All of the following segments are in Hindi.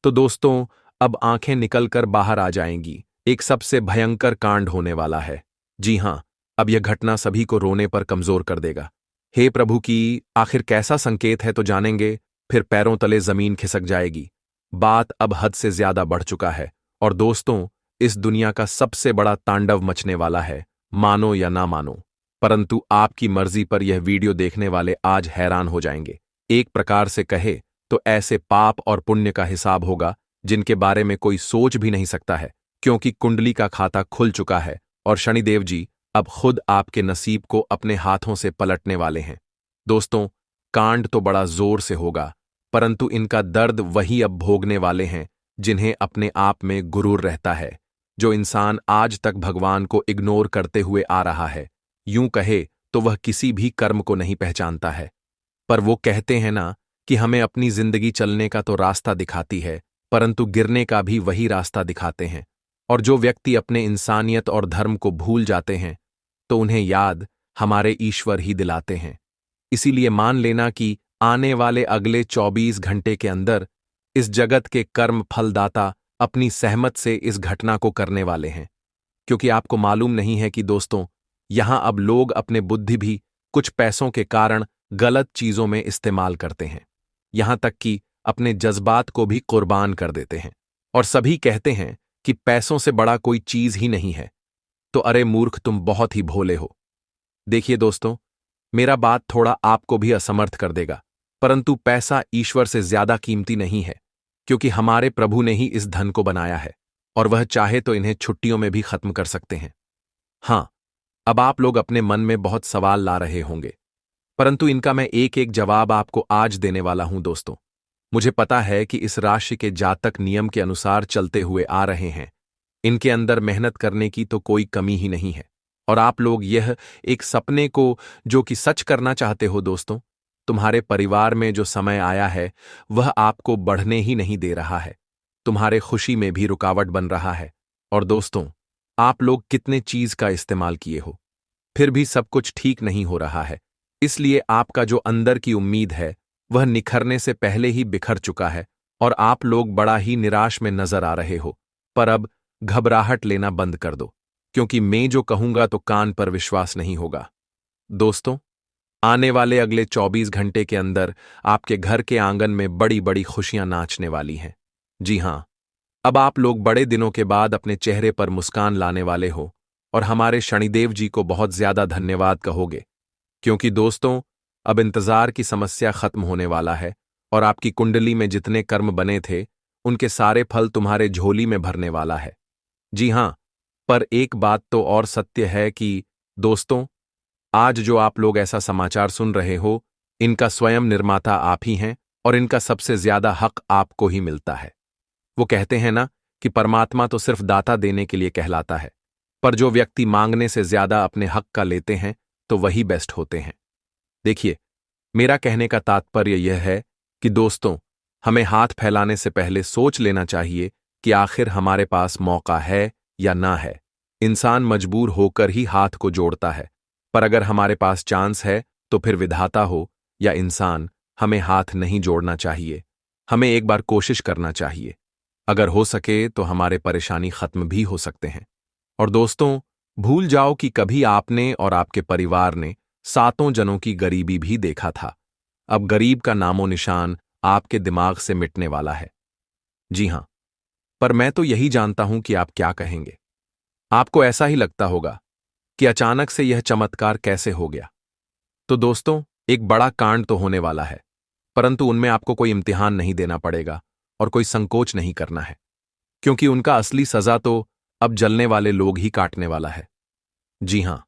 तो दोस्तों, अब आंखें निकलकर बाहर आ जाएंगी। एक सबसे भयंकर कांड होने वाला है। जी हां, अब यह घटना सभी को रोने पर कमजोर कर देगा। हे प्रभु की, आखिर कैसा संकेत है तो जानेंगे, फिर पैरों तले जमीन खिसक जाएगी। बात अब हद से ज्यादा बढ़ चुका है। और दोस्तों, इस दुनिया का सबसे बड़ा तांडव मचने वाला है, मानो या ना मानो। परंतु आपकी मर्जी पर यह वीडियो देखने वाले आज हैरान हो जाएंगे। एक प्रकार से कहे तो ऐसे पाप और पुण्य का हिसाब होगा जिनके बारे में कोई सोच भी नहीं सकता है, क्योंकि कुंडली का खाता खुल चुका है और शनिदेव जी अब खुद आपके नसीब को अपने हाथों से पलटने वाले हैं। दोस्तों, कांड तो बड़ा जोर से होगा, परंतु इनका दर्द वही अब भोगने वाले हैं जिन्हें अपने आप में गुरूर रहता है, जो इंसान आज तक भगवान को इग्नोर करते हुए आ रहा है। यूं कहे तो वह किसी भी कर्म को नहीं पहचानता है। पर वो कहते हैं ना कि हमें अपनी जिंदगी चलने का तो रास्ता दिखाती है, परंतु गिरने का भी वही रास्ता दिखाते हैं। और जो व्यक्ति अपने इंसानियत और धर्म को भूल जाते हैं, तो उन्हें याद हमारे ईश्वर ही दिलाते हैं। इसीलिए मान लेना कि आने वाले अगले 24 घंटे के अंदर इस जगत के कर्म फलदाता अपनी सहमत से इस घटना को करने वाले हैं। क्योंकि आपको मालूम नहीं है कि दोस्तों, यहां अब लोग अपने बुद्धि भी कुछ पैसों के कारण गलत चीजों में इस्तेमाल करते हैं। यहां तक कि अपने जज्बात को भी कुर्बान कर देते हैं। और सभी कहते हैं कि पैसों से बड़ा कोई चीज ही नहीं है। तो अरे मूर्ख, तुम बहुत ही भोले हो। देखिए दोस्तों, मेरा बात थोड़ा आपको भी असमर्थ कर देगा, परंतु पैसा ईश्वर से ज्यादा कीमती नहीं है, क्योंकि हमारे प्रभु ने ही इस धन को बनाया है और वह चाहे तो इन्हें छुट्टियों में भी खत्म कर सकते हैं। हां, अब आप लोग अपने मन में बहुत सवाल ला रहे होंगे, परंतु इनका मैं एक एक जवाब आपको आज देने वाला हूं। दोस्तों, मुझे पता है कि इस राशि के जातक नियम के अनुसार चलते हुए आ रहे हैं। इनके अंदर मेहनत करने की तो कोई कमी ही नहीं है। और आप लोग यह एक सपने को जो कि सच करना चाहते हो दोस्तों, तुम्हारे परिवार में जो समय आया है वह आपको बढ़ने ही नहीं दे रहा है, तुम्हारे खुशी में भी रुकावट बन रहा है। और दोस्तों, आप लोग कितने चीज का इस्तेमाल किए हो, फिर भी सब कुछ ठीक नहीं हो रहा है। इसलिए आपका जो अंदर की उम्मीद है वह निखरने से पहले ही बिखर चुका है और आप लोग बड़ा ही निराश में नजर आ रहे हो। पर अब घबराहट लेना बंद कर दो, क्योंकि मैं जो कहूंगा तो कान पर विश्वास नहीं होगा। दोस्तों, आने वाले अगले 24 घंटे के अंदर आपके घर के आंगन में बड़ी बड़ी खुशियां नाचने वाली हैं। जी हां, अब आप लोग बड़े दिनों के बाद अपने चेहरे पर मुस्कान लाने वाले हो और हमारे शनिदेव जी को बहुत ज्यादा धन्यवाद कहोगे, क्योंकि दोस्तों, अब इंतजार की समस्या खत्म होने वाला है और आपकी कुंडली में जितने कर्म बने थे उनके सारे फल तुम्हारे झोली में भरने वाला है। जी हां, पर एक बात तो और सत्य है कि दोस्तों, आज जो आप लोग ऐसा समाचार सुन रहे हो, इनका स्वयं निर्माता आप ही हैं और इनका सबसे ज्यादा हक आपको ही मिलता है। वो कहते हैं ना कि परमात्मा तो सिर्फ दाता देने के लिए कहलाता है, पर जो व्यक्ति मांगने से ज्यादा अपने हक का लेते हैं तो वही बेस्ट होते हैं। देखिए, मेरा कहने का तात्पर्य यह है कि दोस्तों, हमें हाथ फैलाने से पहले सोच लेना चाहिए कि आखिर हमारे पास मौका है या ना है। इंसान मजबूर होकर ही हाथ को जोड़ता है, पर अगर हमारे पास चांस है तो फिर विधाता हो या इंसान, हमें हाथ नहीं जोड़ना चाहिए। हमें एक बार कोशिश करना चाहिए। अगर हो सके तो हमारे परेशानी खत्म भी हो सकते हैं। और दोस्तों, भूल जाओ कि कभी आपने और आपके परिवार ने सातों जनों की गरीबी भी देखा था। अब गरीब का नामो निशान आपके दिमाग से मिटने वाला है। जी हां, पर मैं तो यही जानता हूं कि आप क्या कहेंगे। आपको ऐसा ही लगता होगा कि अचानक से यह चमत्कार कैसे हो गया। तो दोस्तों, एक बड़ा कांड तो होने वाला है, परंतु उनमें आपको कोई इम्तिहान नहीं देना पड़ेगा और कोई संकोच नहीं करना है, क्योंकि उनका असली सजा तो अब जलने वाले लोग ही काटने वाला है। जी हां,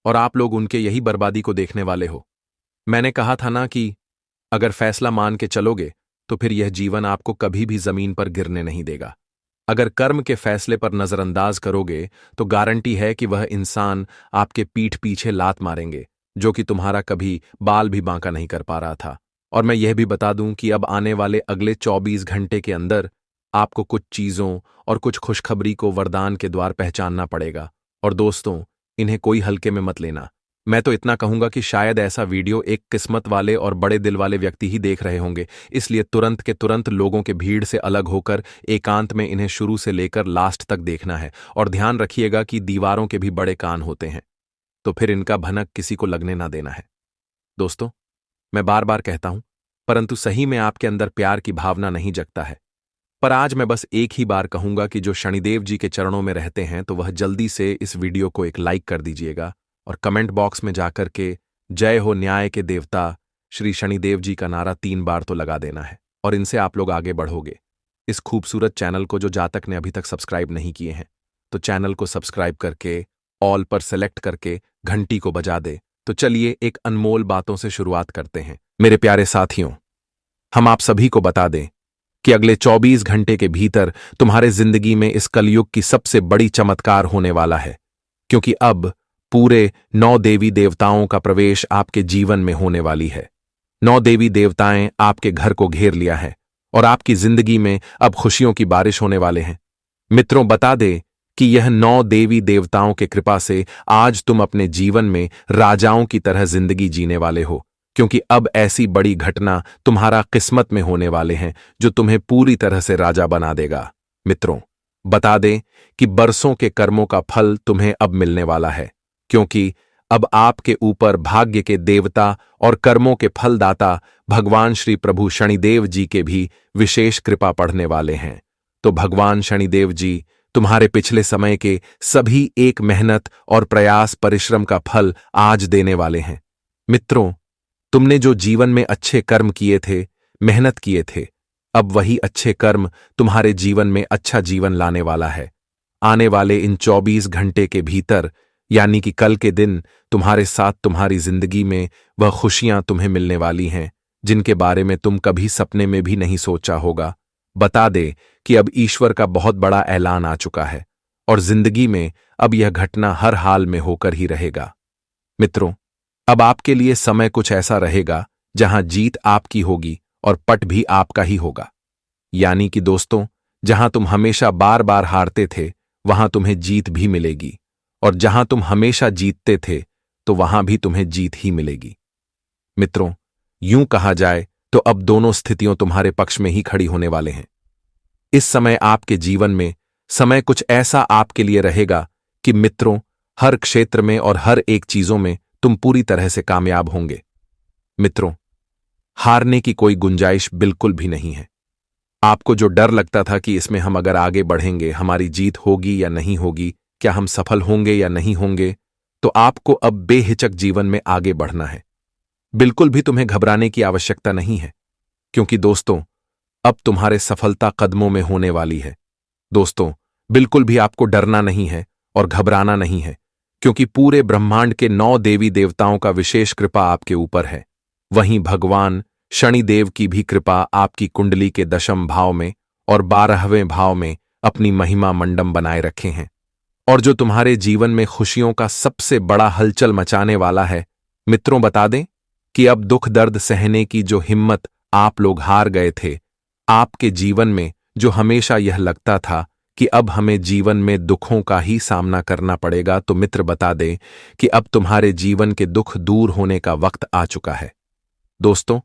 और आप लोग उनके यही बर्बादी को देखने वाले हो। मैंने कहा था ना कि अगर फैसला मान के चलोगे तो फिर यह जीवन आपको कभी भी जमीन पर गिरने नहीं देगा। अगर कर्म के फैसले पर नजरअंदाज करोगे तो गारंटी है कि वह इंसान आपके पीठ पीछे लात मारेंगे, जो कि तुम्हारा कभी बाल भी बांका नहीं कर पा रहा था। और मैं यह भी बता दूं कि अब आने वाले अगले 24 घंटे के अंदर आपको कुछ चीजों और कुछ खुशखबरी को वरदान के द्वार पहचानना पड़ेगा। और दोस्तों, इन्हें कोई हल्के में मत लेना। मैं तो इतना कहूंगा कि शायद ऐसा वीडियो एक किस्मत वाले और बड़े दिल वाले व्यक्ति ही देख रहे होंगे, इसलिए तुरंत के तुरंत लोगों के भीड़ से अलग होकर एकांत में इन्हें शुरू से लेकर लास्ट तक देखना है। और ध्यान रखिएगा कि दीवारों के भी बड़े कान होते हैं, तो फिर इनका भनक किसी को लगने ना देना है। दोस्तों, मैं बार बार कहता हूं, परंतु सही में आपके अंदर प्यार की भावना नहीं जगता है। पर आज मैं बस एक ही बार कहूंगा कि जो शनिदेव जी के चरणों में रहते हैं तो वह जल्दी से इस वीडियो को एक लाइक कर दीजिएगा और कमेंट बॉक्स में जाकर के जय हो न्याय के देवता श्री शनिदेव जी का नारा 3 बार तो लगा देना है, और इनसे आप लोग आगे बढ़ोगे। इस खूबसूरत चैनल को जो जातक ने अभी तक सब्सक्राइब नहीं किए हैं तो चैनल को सब्सक्राइब करके ऑल पर सेलेक्ट करके घंटी को बजा दे। तो चलिए एक अनमोल बातों से शुरुआत करते हैं। मेरे प्यारे साथियों, हम आप सभी को बता दें कि अगले 24 घंटे के भीतर तुम्हारे जिंदगी में इस कलयुग की सबसे बड़ी चमत्कार होने वाला है, क्योंकि अब पूरे 9 देवी देवताओं का प्रवेश आपके जीवन में होने वाली है। 9 देवी देवताएं आपके घर को घेर लिया है और आपकी जिंदगी में अब खुशियों की बारिश होने वाले हैं। मित्रों, बता दे कि यह 9 देवी देवताओं के कृपा से आज तुम अपने जीवन में राजाओं की तरह जिंदगी जीने वाले हो, क्योंकि अब ऐसी बड़ी घटना तुम्हारा किस्मत में होने वाले हैं जो तुम्हें पूरी तरह से राजा बना देगा। मित्रों, बता दें कि बरसों के कर्मों का फल तुम्हें अब मिलने वाला है, क्योंकि अब आपके ऊपर भाग्य के देवता और कर्मों के फलदाता भगवान श्री प्रभु शनिदेव जी के भी विशेष कृपा पढ़ने वाले हैं। तो भगवान शनिदेव जी तुम्हारे पिछले समय के सभी एक मेहनत और प्रयास परिश्रम का फल आज देने वाले हैं। मित्रों, तुमने जो जीवन में अच्छे कर्म किए थे, मेहनत किए थे, अब वही अच्छे कर्म तुम्हारे जीवन में अच्छा जीवन लाने वाला है। आने वाले इन 24 घंटे के भीतर, यानी कि कल के दिन, तुम्हारे साथ तुम्हारी जिंदगी में वह खुशियां तुम्हें मिलने वाली हैं जिनके बारे में तुम कभी सपने में भी नहीं सोचा होगा। बता दे कि अब ईश्वर का बहुत बड़ा ऐलान आ चुका है और जिंदगी में अब यह घटना हर हाल में होकर ही रहेगा। मित्रों, अब आपके लिए समय कुछ ऐसा रहेगा जहां जीत आपकी होगी और पट भी आपका ही होगा। यानी कि दोस्तों, जहां तुम हमेशा बार बार हारते थे वहां तुम्हें जीत भी मिलेगी, और जहां तुम हमेशा जीतते थे तो वहां भी तुम्हें जीत ही मिलेगी। मित्रों, यूं कहा जाए तो अब दोनों स्थितियों तुम्हारे पक्ष में ही खड़ी होने वाले हैं। इस समय आपके जीवन में समय कुछ ऐसा आपके लिए रहेगा कि मित्रों, हर क्षेत्र में और हर एक चीजों में तुम पूरी तरह से कामयाब होंगे। मित्रों, हारने की कोई गुंजाइश बिल्कुल भी नहीं है। आपको जो डर लगता था कि इसमें हम अगर आगे बढ़ेंगे हमारी जीत होगी या नहीं होगी, क्या हम सफल होंगे या नहीं होंगे, तो आपको अब बेहिचक जीवन में आगे बढ़ना है। बिल्कुल भी तुम्हें घबराने की आवश्यकता नहीं है, क्योंकि दोस्तों, अब तुम्हारे सफलता कदमों में होने वाली है। दोस्तों, बिल्कुल भी आपको डरना नहीं है और घबराना नहीं है, क्योंकि पूरे ब्रह्मांड के 9 देवी देवताओं का विशेष कृपा आपके ऊपर है। वहीं भगवान शनिदेव की भी कृपा आपकी कुंडली के 10वें भाव में और 12वें भाव में अपनी महिमा मंडम बनाए रखे हैं। और जो तुम्हारे जीवन में खुशियों का सबसे बड़ा हलचल मचाने वाला है, मित्रों, बता दें कि अब दुख दर्द सहने की जो हिम्मत आप लोग हार गए थे, आपके जीवन में जो हमेशा यह लगता था कि अब हमें जीवन में दुखों का ही सामना करना पड़ेगा, तो मित्र बता दें कि अब तुम्हारे जीवन के दुख दूर होने का वक्त आ चुका है। दोस्तों,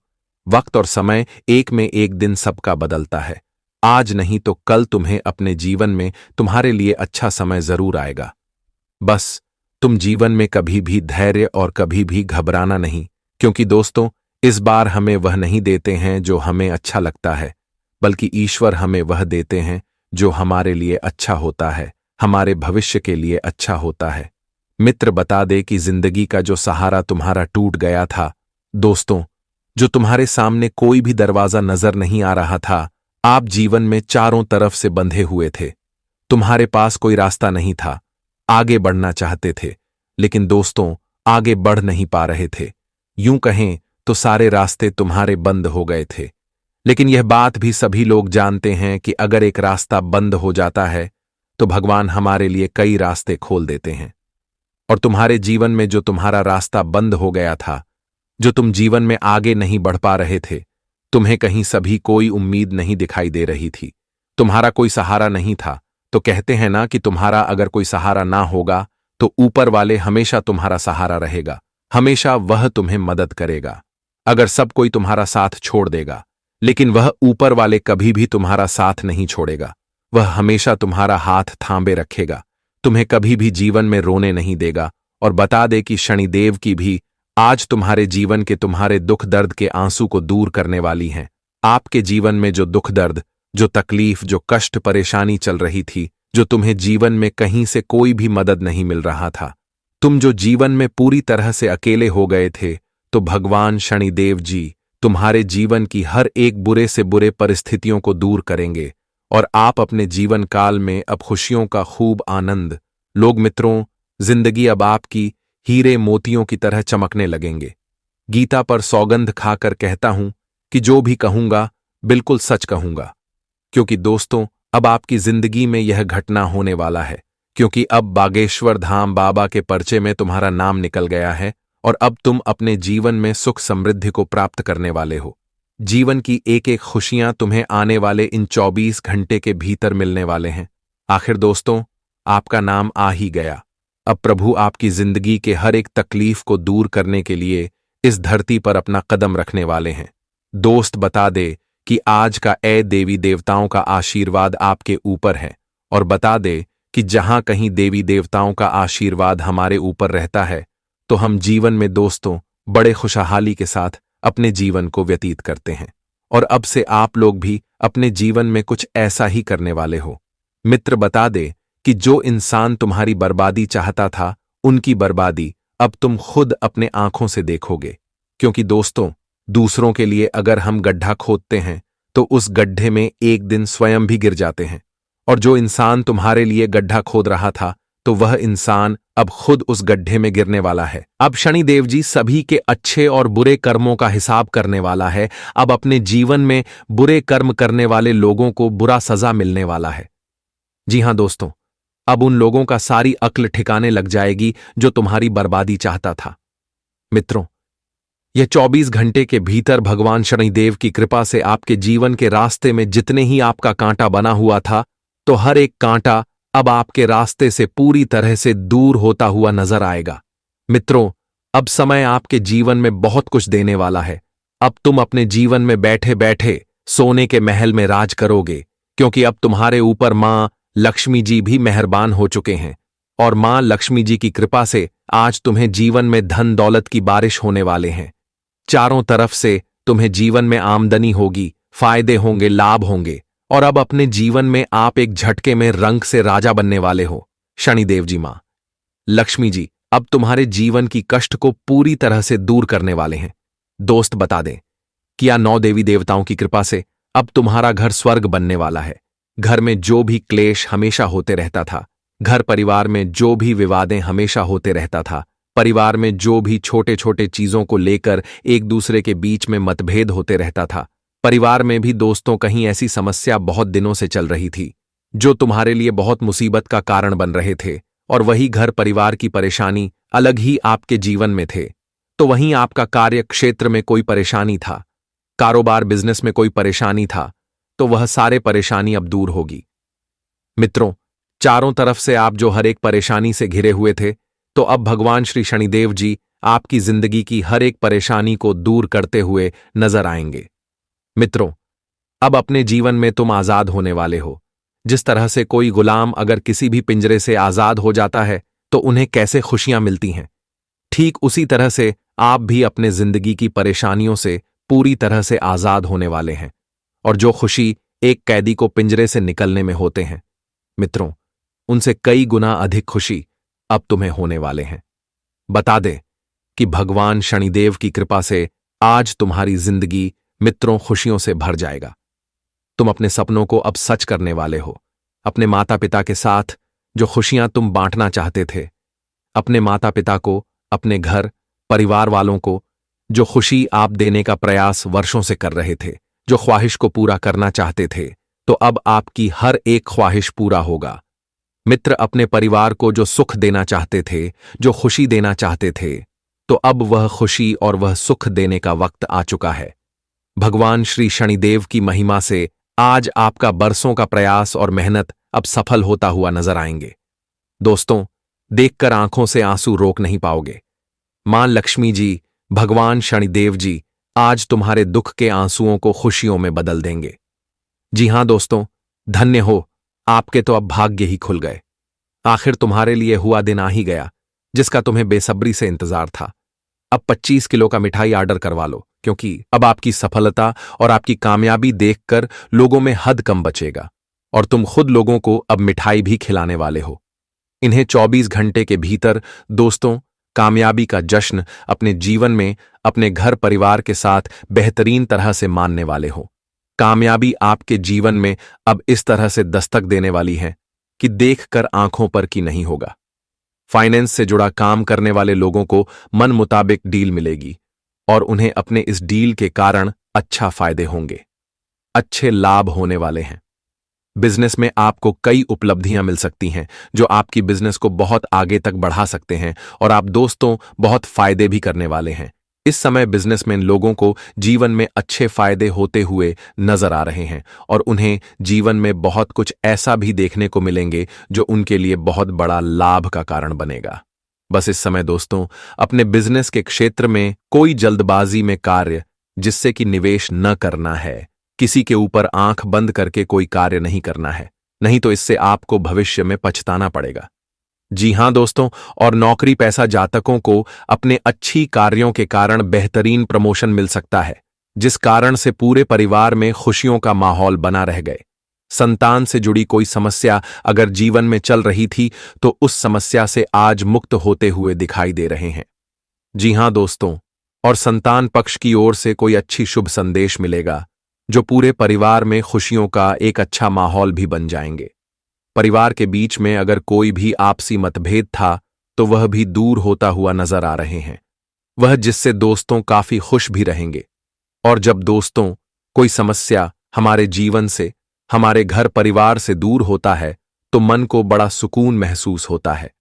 वक्त और समय एक में एक दिन सबका बदलता है। आज नहीं तो कल तुम्हें अपने जीवन में तुम्हारे लिए अच्छा समय जरूर आएगा। बस तुम जीवन में कभी भी धैर्य और कभी भी घबराना नहीं, क्योंकि दोस्तों, इस बार हमें वह नहीं देते हैं जो हमें अच्छा लगता है, बल्कि ईश्वर हमें वह देते हैं जो हमारे लिए अच्छा होता है, हमारे भविष्य के लिए अच्छा होता है। मित्र बता दे कि जिंदगी का जो सहारा तुम्हारा टूट गया था, दोस्तों, जो तुम्हारे सामने कोई भी दरवाजा नजर नहीं आ रहा था, आप जीवन में चारों तरफ से बंधे हुए थे, तुम्हारे पास कोई रास्ता नहीं था, आगे बढ़ना चाहते थे, लेकिन दोस्तों, आगे बढ़ नहीं पा रहे थे। यूं कहें तो सारे रास्ते तुम्हारे बंद हो गए थे। लेकिन यह बात भी सभी लोग जानते हैं कि अगर एक रास्ता बंद हो जाता है तो भगवान हमारे लिए कई रास्ते खोल देते हैं। और तुम्हारे जीवन में जो तुम्हारा रास्ता बंद हो गया था, जो तुम जीवन में आगे नहीं बढ़ पा रहे थे, तुम्हें कहीं सभी कोई उम्मीद नहीं दिखाई दे रही थी, तुम्हारा कोई सहारा नहीं था, तो कहते हैं ना कि तुम्हारा अगर कोई सहारा ना होगा तो ऊपर वाले हमेशा तुम्हारा सहारा रहेगा। हमेशा वह तुम्हें मदद करेगा। अगर सब कोई तुम्हारा साथ छोड़ देगा, लेकिन वह ऊपर वाले कभी भी तुम्हारा साथ नहीं छोड़ेगा। वह हमेशा तुम्हारा हाथ थामे रखेगा, तुम्हें कभी भी जीवन में रोने नहीं देगा। और बता दे कि शनिदेव की भी आज तुम्हारे जीवन के तुम्हारे दुख दर्द के आंसू को दूर करने वाली हैं। आपके जीवन में जो दुख दर्द, जो तकलीफ, जो कष्ट परेशानी चल रही थी, जो तुम्हें जीवन में कहीं से कोई भी मदद नहीं मिल रहा था, तुम जो जीवन में पूरी तरह से अकेले हो गए थे, तो भगवान शनिदेव जी तुम्हारे जीवन की हर एक बुरे से बुरे परिस्थितियों को दूर करेंगे और आप अपने जीवन काल में अब खुशियों का खूब आनंद। लोग मित्रों, जिंदगी अब आपकी हीरे मोतियों की तरह चमकने लगेंगे। गीता पर सौगंध खाकर कहता हूं कि जो भी कहूंगा बिल्कुल सच कहूंगा, क्योंकि दोस्तों अब आपकी जिंदगी में यह घटना होने वाला है, क्योंकि अब बागेश्वर धाम बाबा के पर्चे में तुम्हारा नाम निकल गया है और अब तुम अपने जीवन में सुख समृद्धि को प्राप्त करने वाले हो। जीवन की एक एक खुशियां तुम्हें आने वाले इन 24 घंटे के भीतर मिलने वाले हैं। आखिर दोस्तों, आपका नाम आ ही गया। अब प्रभु आपकी जिंदगी के हर एक तकलीफ को दूर करने के लिए इस धरती पर अपना कदम रखने वाले हैं। दोस्त बता दे कि आज का ए देवी देवताओं का आशीर्वाद आपके ऊपर है, और बता दे कि जहां कहीं देवी देवताओं का आशीर्वाद हमारे ऊपर रहता है तो हम जीवन में दोस्तों बड़े खुशहाली के साथ अपने जीवन को व्यतीत करते हैं। और अब से आप लोग भी अपने जीवन में कुछ ऐसा ही करने वाले हो। मित्र बता दे कि जो इंसान तुम्हारी बर्बादी चाहता था, उनकी बर्बादी अब तुम खुद अपने आंखों से देखोगे। क्योंकि दोस्तों, दूसरों के लिए अगर हम गड्ढा खोदते हैं तो उस गड्ढे में एक दिन स्वयं भी गिर जाते हैं, और जो इंसान तुम्हारे लिए गड्ढा खोद रहा था तो वह इंसान अब खुद उस गड्ढे में गिरने वाला है। अब शनिदेव जी सभी के अच्छे और बुरे कर्मों का हिसाब करने वाला है। अब अपने जीवन में बुरे कर्म करने वाले लोगों को बुरा सजा मिलने वाला है। जी हां दोस्तों, अब उन लोगों का सारी अक्ल ठिकाने लग जाएगी जो तुम्हारी बर्बादी चाहता था। मित्रों, यह 24 घंटे के भीतर भगवान शनिदेव की कृपा से आपके जीवन के रास्ते में जितने ही आपका कांटा बना हुआ था, तो हर एक कांटा अब आपके रास्ते से पूरी तरह से दूर होता हुआ नजर आएगा। मित्रों, अब समय आपके जीवन में बहुत कुछ देने वाला है। अब तुम अपने जीवन में बैठे बैठे सोने के महल में राज करोगे, क्योंकि अब तुम्हारे ऊपर मां लक्ष्मी जी भी मेहरबान हो चुके हैं, और मां लक्ष्मी जी की कृपा से आज तुम्हें जीवन में धन दौलत की बारिश होने वाले हैं। चारों तरफ से तुम्हें जीवन में आमदनी होगी, फायदे होंगे, लाभ होंगे, और अब अपने जीवन में आप एक झटके में रंग से राजा बनने वाले हो। शनिदेव जी, मां लक्ष्मी जी अब तुम्हारे जीवन की कष्ट को पूरी तरह से दूर करने वाले हैं। दोस्त बता दें कि या 9 देवी देवताओं की कृपा से अब तुम्हारा घर स्वर्ग बनने वाला है। घर में जो भी क्लेश हमेशा होते रहता था, घर परिवार में जो भी विवादें हमेशा होते रहता था, परिवार में जो भी छोटे छोटे चीजों को लेकर एक दूसरे के बीच में मतभेद होते रहता था, परिवार में भी दोस्तों कहीं ऐसी समस्या बहुत दिनों से चल रही थी जो तुम्हारे लिए बहुत मुसीबत का कारण बन रहे थे, और वही घर परिवार की परेशानी अलग ही आपके जीवन में थे। तो वहीं आपका कार्य क्षेत्र में कोई परेशानी था, कारोबार बिजनेस में कोई परेशानी था, तो वह सारे परेशानी अब दूर होगी। मित्रों, चारों तरफ से आप जो हर एक परेशानी से घिरे हुए थे, तो अब भगवान श्री शनिदेव जी आपकी जिंदगी की हर एक परेशानी को दूर करते हुए नजर आएंगे। मित्रों, अब अपने जीवन में तुम आजाद होने वाले हो। जिस तरह से कोई गुलाम अगर किसी भी पिंजरे से आजाद हो जाता है तो उन्हें कैसे खुशियां मिलती हैं, ठीक उसी तरह से आप भी अपने जिंदगी की परेशानियों से पूरी तरह से आजाद होने वाले हैं। और जो खुशी एक कैदी को पिंजरे से निकलने में होते हैं, मित्रों, उनसे कई गुना अधिक खुशी अब तुम्हें होने वाले हैं। बता दे कि भगवान शनिदेव की कृपा से आज तुम्हारी जिंदगी मित्रों खुशियों से भर जाएगा। तुम अपने सपनों को अब सच करने वाले हो। अपने माता पिता के साथ जो खुशियां तुम बांटना चाहते थे, अपने माता पिता को, अपने घर परिवार वालों को जो खुशी आप देने का प्रयास वर्षों से कर रहे थे, जो ख्वाहिश को पूरा करना चाहते थे, तो अब आपकी हर एक ख्वाहिश पूरा होगा। मित्र, अपने परिवार को जो सुख देना चाहते थे, जो खुशी देना चाहते थे, तो अब वह खुशी और वह सुख देने का वक्त आ चुका है। भगवान श्री शनिदेव की महिमा से आज आपका बरसों का प्रयास और मेहनत अब सफल होता हुआ नजर आएंगे। दोस्तों, देखकर आंखों से आंसू रोक नहीं पाओगे। मां लक्ष्मी जी, भगवान शनिदेव जी आज तुम्हारे दुख के आंसुओं को खुशियों में बदल देंगे। जी हां दोस्तों, धन्य हो, आपके तो अब भाग्य ही खुल गए। आखिर तुम्हारे लिए हुआ दिन आ ही गया जिसका तुम्हें बेसब्री से इंतजार था। अब 25 किलो का मिठाई ऑर्डर करवा लो, क्योंकि अब आपकी सफलता और आपकी कामयाबी देखकर लोगों में हद कम बचेगा और तुम खुद लोगों को अब मिठाई भी खिलाने वाले हो। इन्हें 24 घंटे के भीतर दोस्तों कामयाबी का जश्न अपने जीवन में अपने घर परिवार के साथ बेहतरीन तरह से मानने वाले हो। कामयाबी आपके जीवन में अब इस तरह से दस्तक देने वाली है कि देखकर आंखों पर की नहीं होगा। फाइनेंस से जुड़ा काम करने वाले लोगों को मन मुताबिक डील मिलेगी और उन्हें अपने इस डील के कारण अच्छा फायदे होंगे, अच्छे लाभ होने वाले हैं। बिजनेस में आपको कई उपलब्धियां मिल सकती हैं जो आपकी बिजनेस को बहुत आगे तक बढ़ा सकते हैं और आप दोस्तों बहुत फायदे भी करने वाले हैं। इस समय बिजनेसमैन लोगों को जीवन में अच्छे फायदे होते हुए नजर आ रहे हैं और उन्हें जीवन में बहुत कुछ ऐसा भी देखने को मिलेंगे जो उनके लिए बहुत बड़ा लाभ का कारण बनेगा। बस इस समय दोस्तों अपने बिजनेस के क्षेत्र में कोई जल्दबाजी में कार्य जिससे कि निवेश न करना है, किसी के ऊपर आंख बंद करके कोई कार्य नहीं करना है, नहीं तो इससे आपको भविष्य में पछताना पड़ेगा। जी हां दोस्तों, और नौकरी पैसा जातकों को अपने अच्छी कार्यों के कारण बेहतरीन प्रमोशन मिल सकता है, जिस कारण से पूरे परिवार में खुशियों का माहौल बना रह गए। संतान से जुड़ी कोई समस्या अगर जीवन में चल रही थी तो उस समस्या से आज मुक्त होते हुए दिखाई दे रहे हैं। जी हां दोस्तों, और संतान पक्ष की ओर से कोई अच्छी शुभ संदेश मिलेगा जो पूरे परिवार में खुशियों का एक अच्छा माहौल भी बन जाएंगे। परिवार के बीच में अगर कोई भी आपसी मतभेद था तो वह भी दूर होता हुआ नजर आ रहे हैं, वह जिससे दोस्तों काफी खुश भी रहेंगे। और जब दोस्तों कोई समस्या हमारे जीवन से, हमारे घर परिवार से दूर होता है तो मन को बड़ा सुकून महसूस होता है,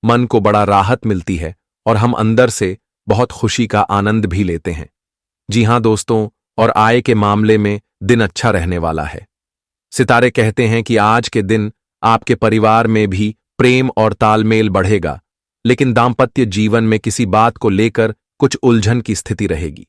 मन को बड़ा राहत मिलती है और हम अंदर से बहुत खुशी का आनंद भी लेते हैं। जी हां दोस्तों, और आय के मामले में दिन अच्छा रहने वाला है। सितारे कहते हैं कि आज के दिन आपके परिवार में भी प्रेम और तालमेल बढ़ेगा, लेकिन दांपत्य जीवन में किसी बात को लेकर कुछ उलझन की स्थिति रहेगी।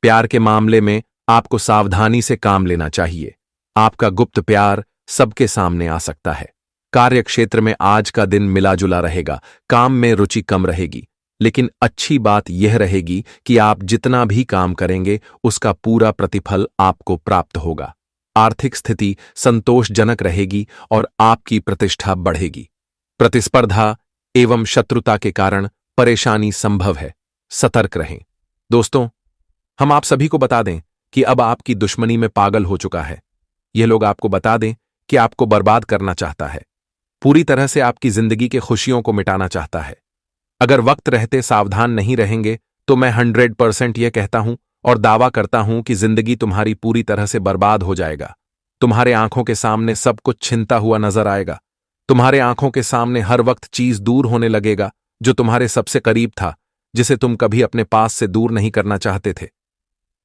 प्यार के मामले में आपको सावधानी से काम लेना चाहिए। आपका गुप्त प्यार सबके सामने आ सकता है। कार्य क्षेत्र में आज का दिन मिला जुला रहेगा, काम में रुचि कम रहेगी, लेकिन अच्छी बात यह रहेगी कि आप जितना भी काम करेंगे उसका पूरा प्रतिफल आपको प्राप्त होगा। आर्थिक स्थिति संतोषजनक रहेगी और आपकी प्रतिष्ठा बढ़ेगी। प्रतिस्पर्धा एवं शत्रुता के कारण परेशानी संभव है, सतर्क रहें। दोस्तों, हम आप सभी को बता दें कि अब आपकी दुश्मनी में पागल हो चुका है। यह लोग आपको बता दें कि आपको बर्बाद करना चाहता है, पूरी तरह से आपकी जिंदगी के खुशियों को मिटाना चाहता है। अगर वक्त रहते सावधान नहीं रहेंगे तो मैं 100% यह कहता हूं और दावा करता हूं कि जिंदगी तुम्हारी पूरी तरह से बर्बाद हो जाएगा। तुम्हारे आंखों के सामने सब कुछ छिनता हुआ नजर आएगा। तुम्हारे आंखों के सामने हर वक्त चीज दूर होने लगेगा जो तुम्हारे सबसे करीब था, जिसे तुम कभी अपने पास से दूर नहीं करना चाहते थे।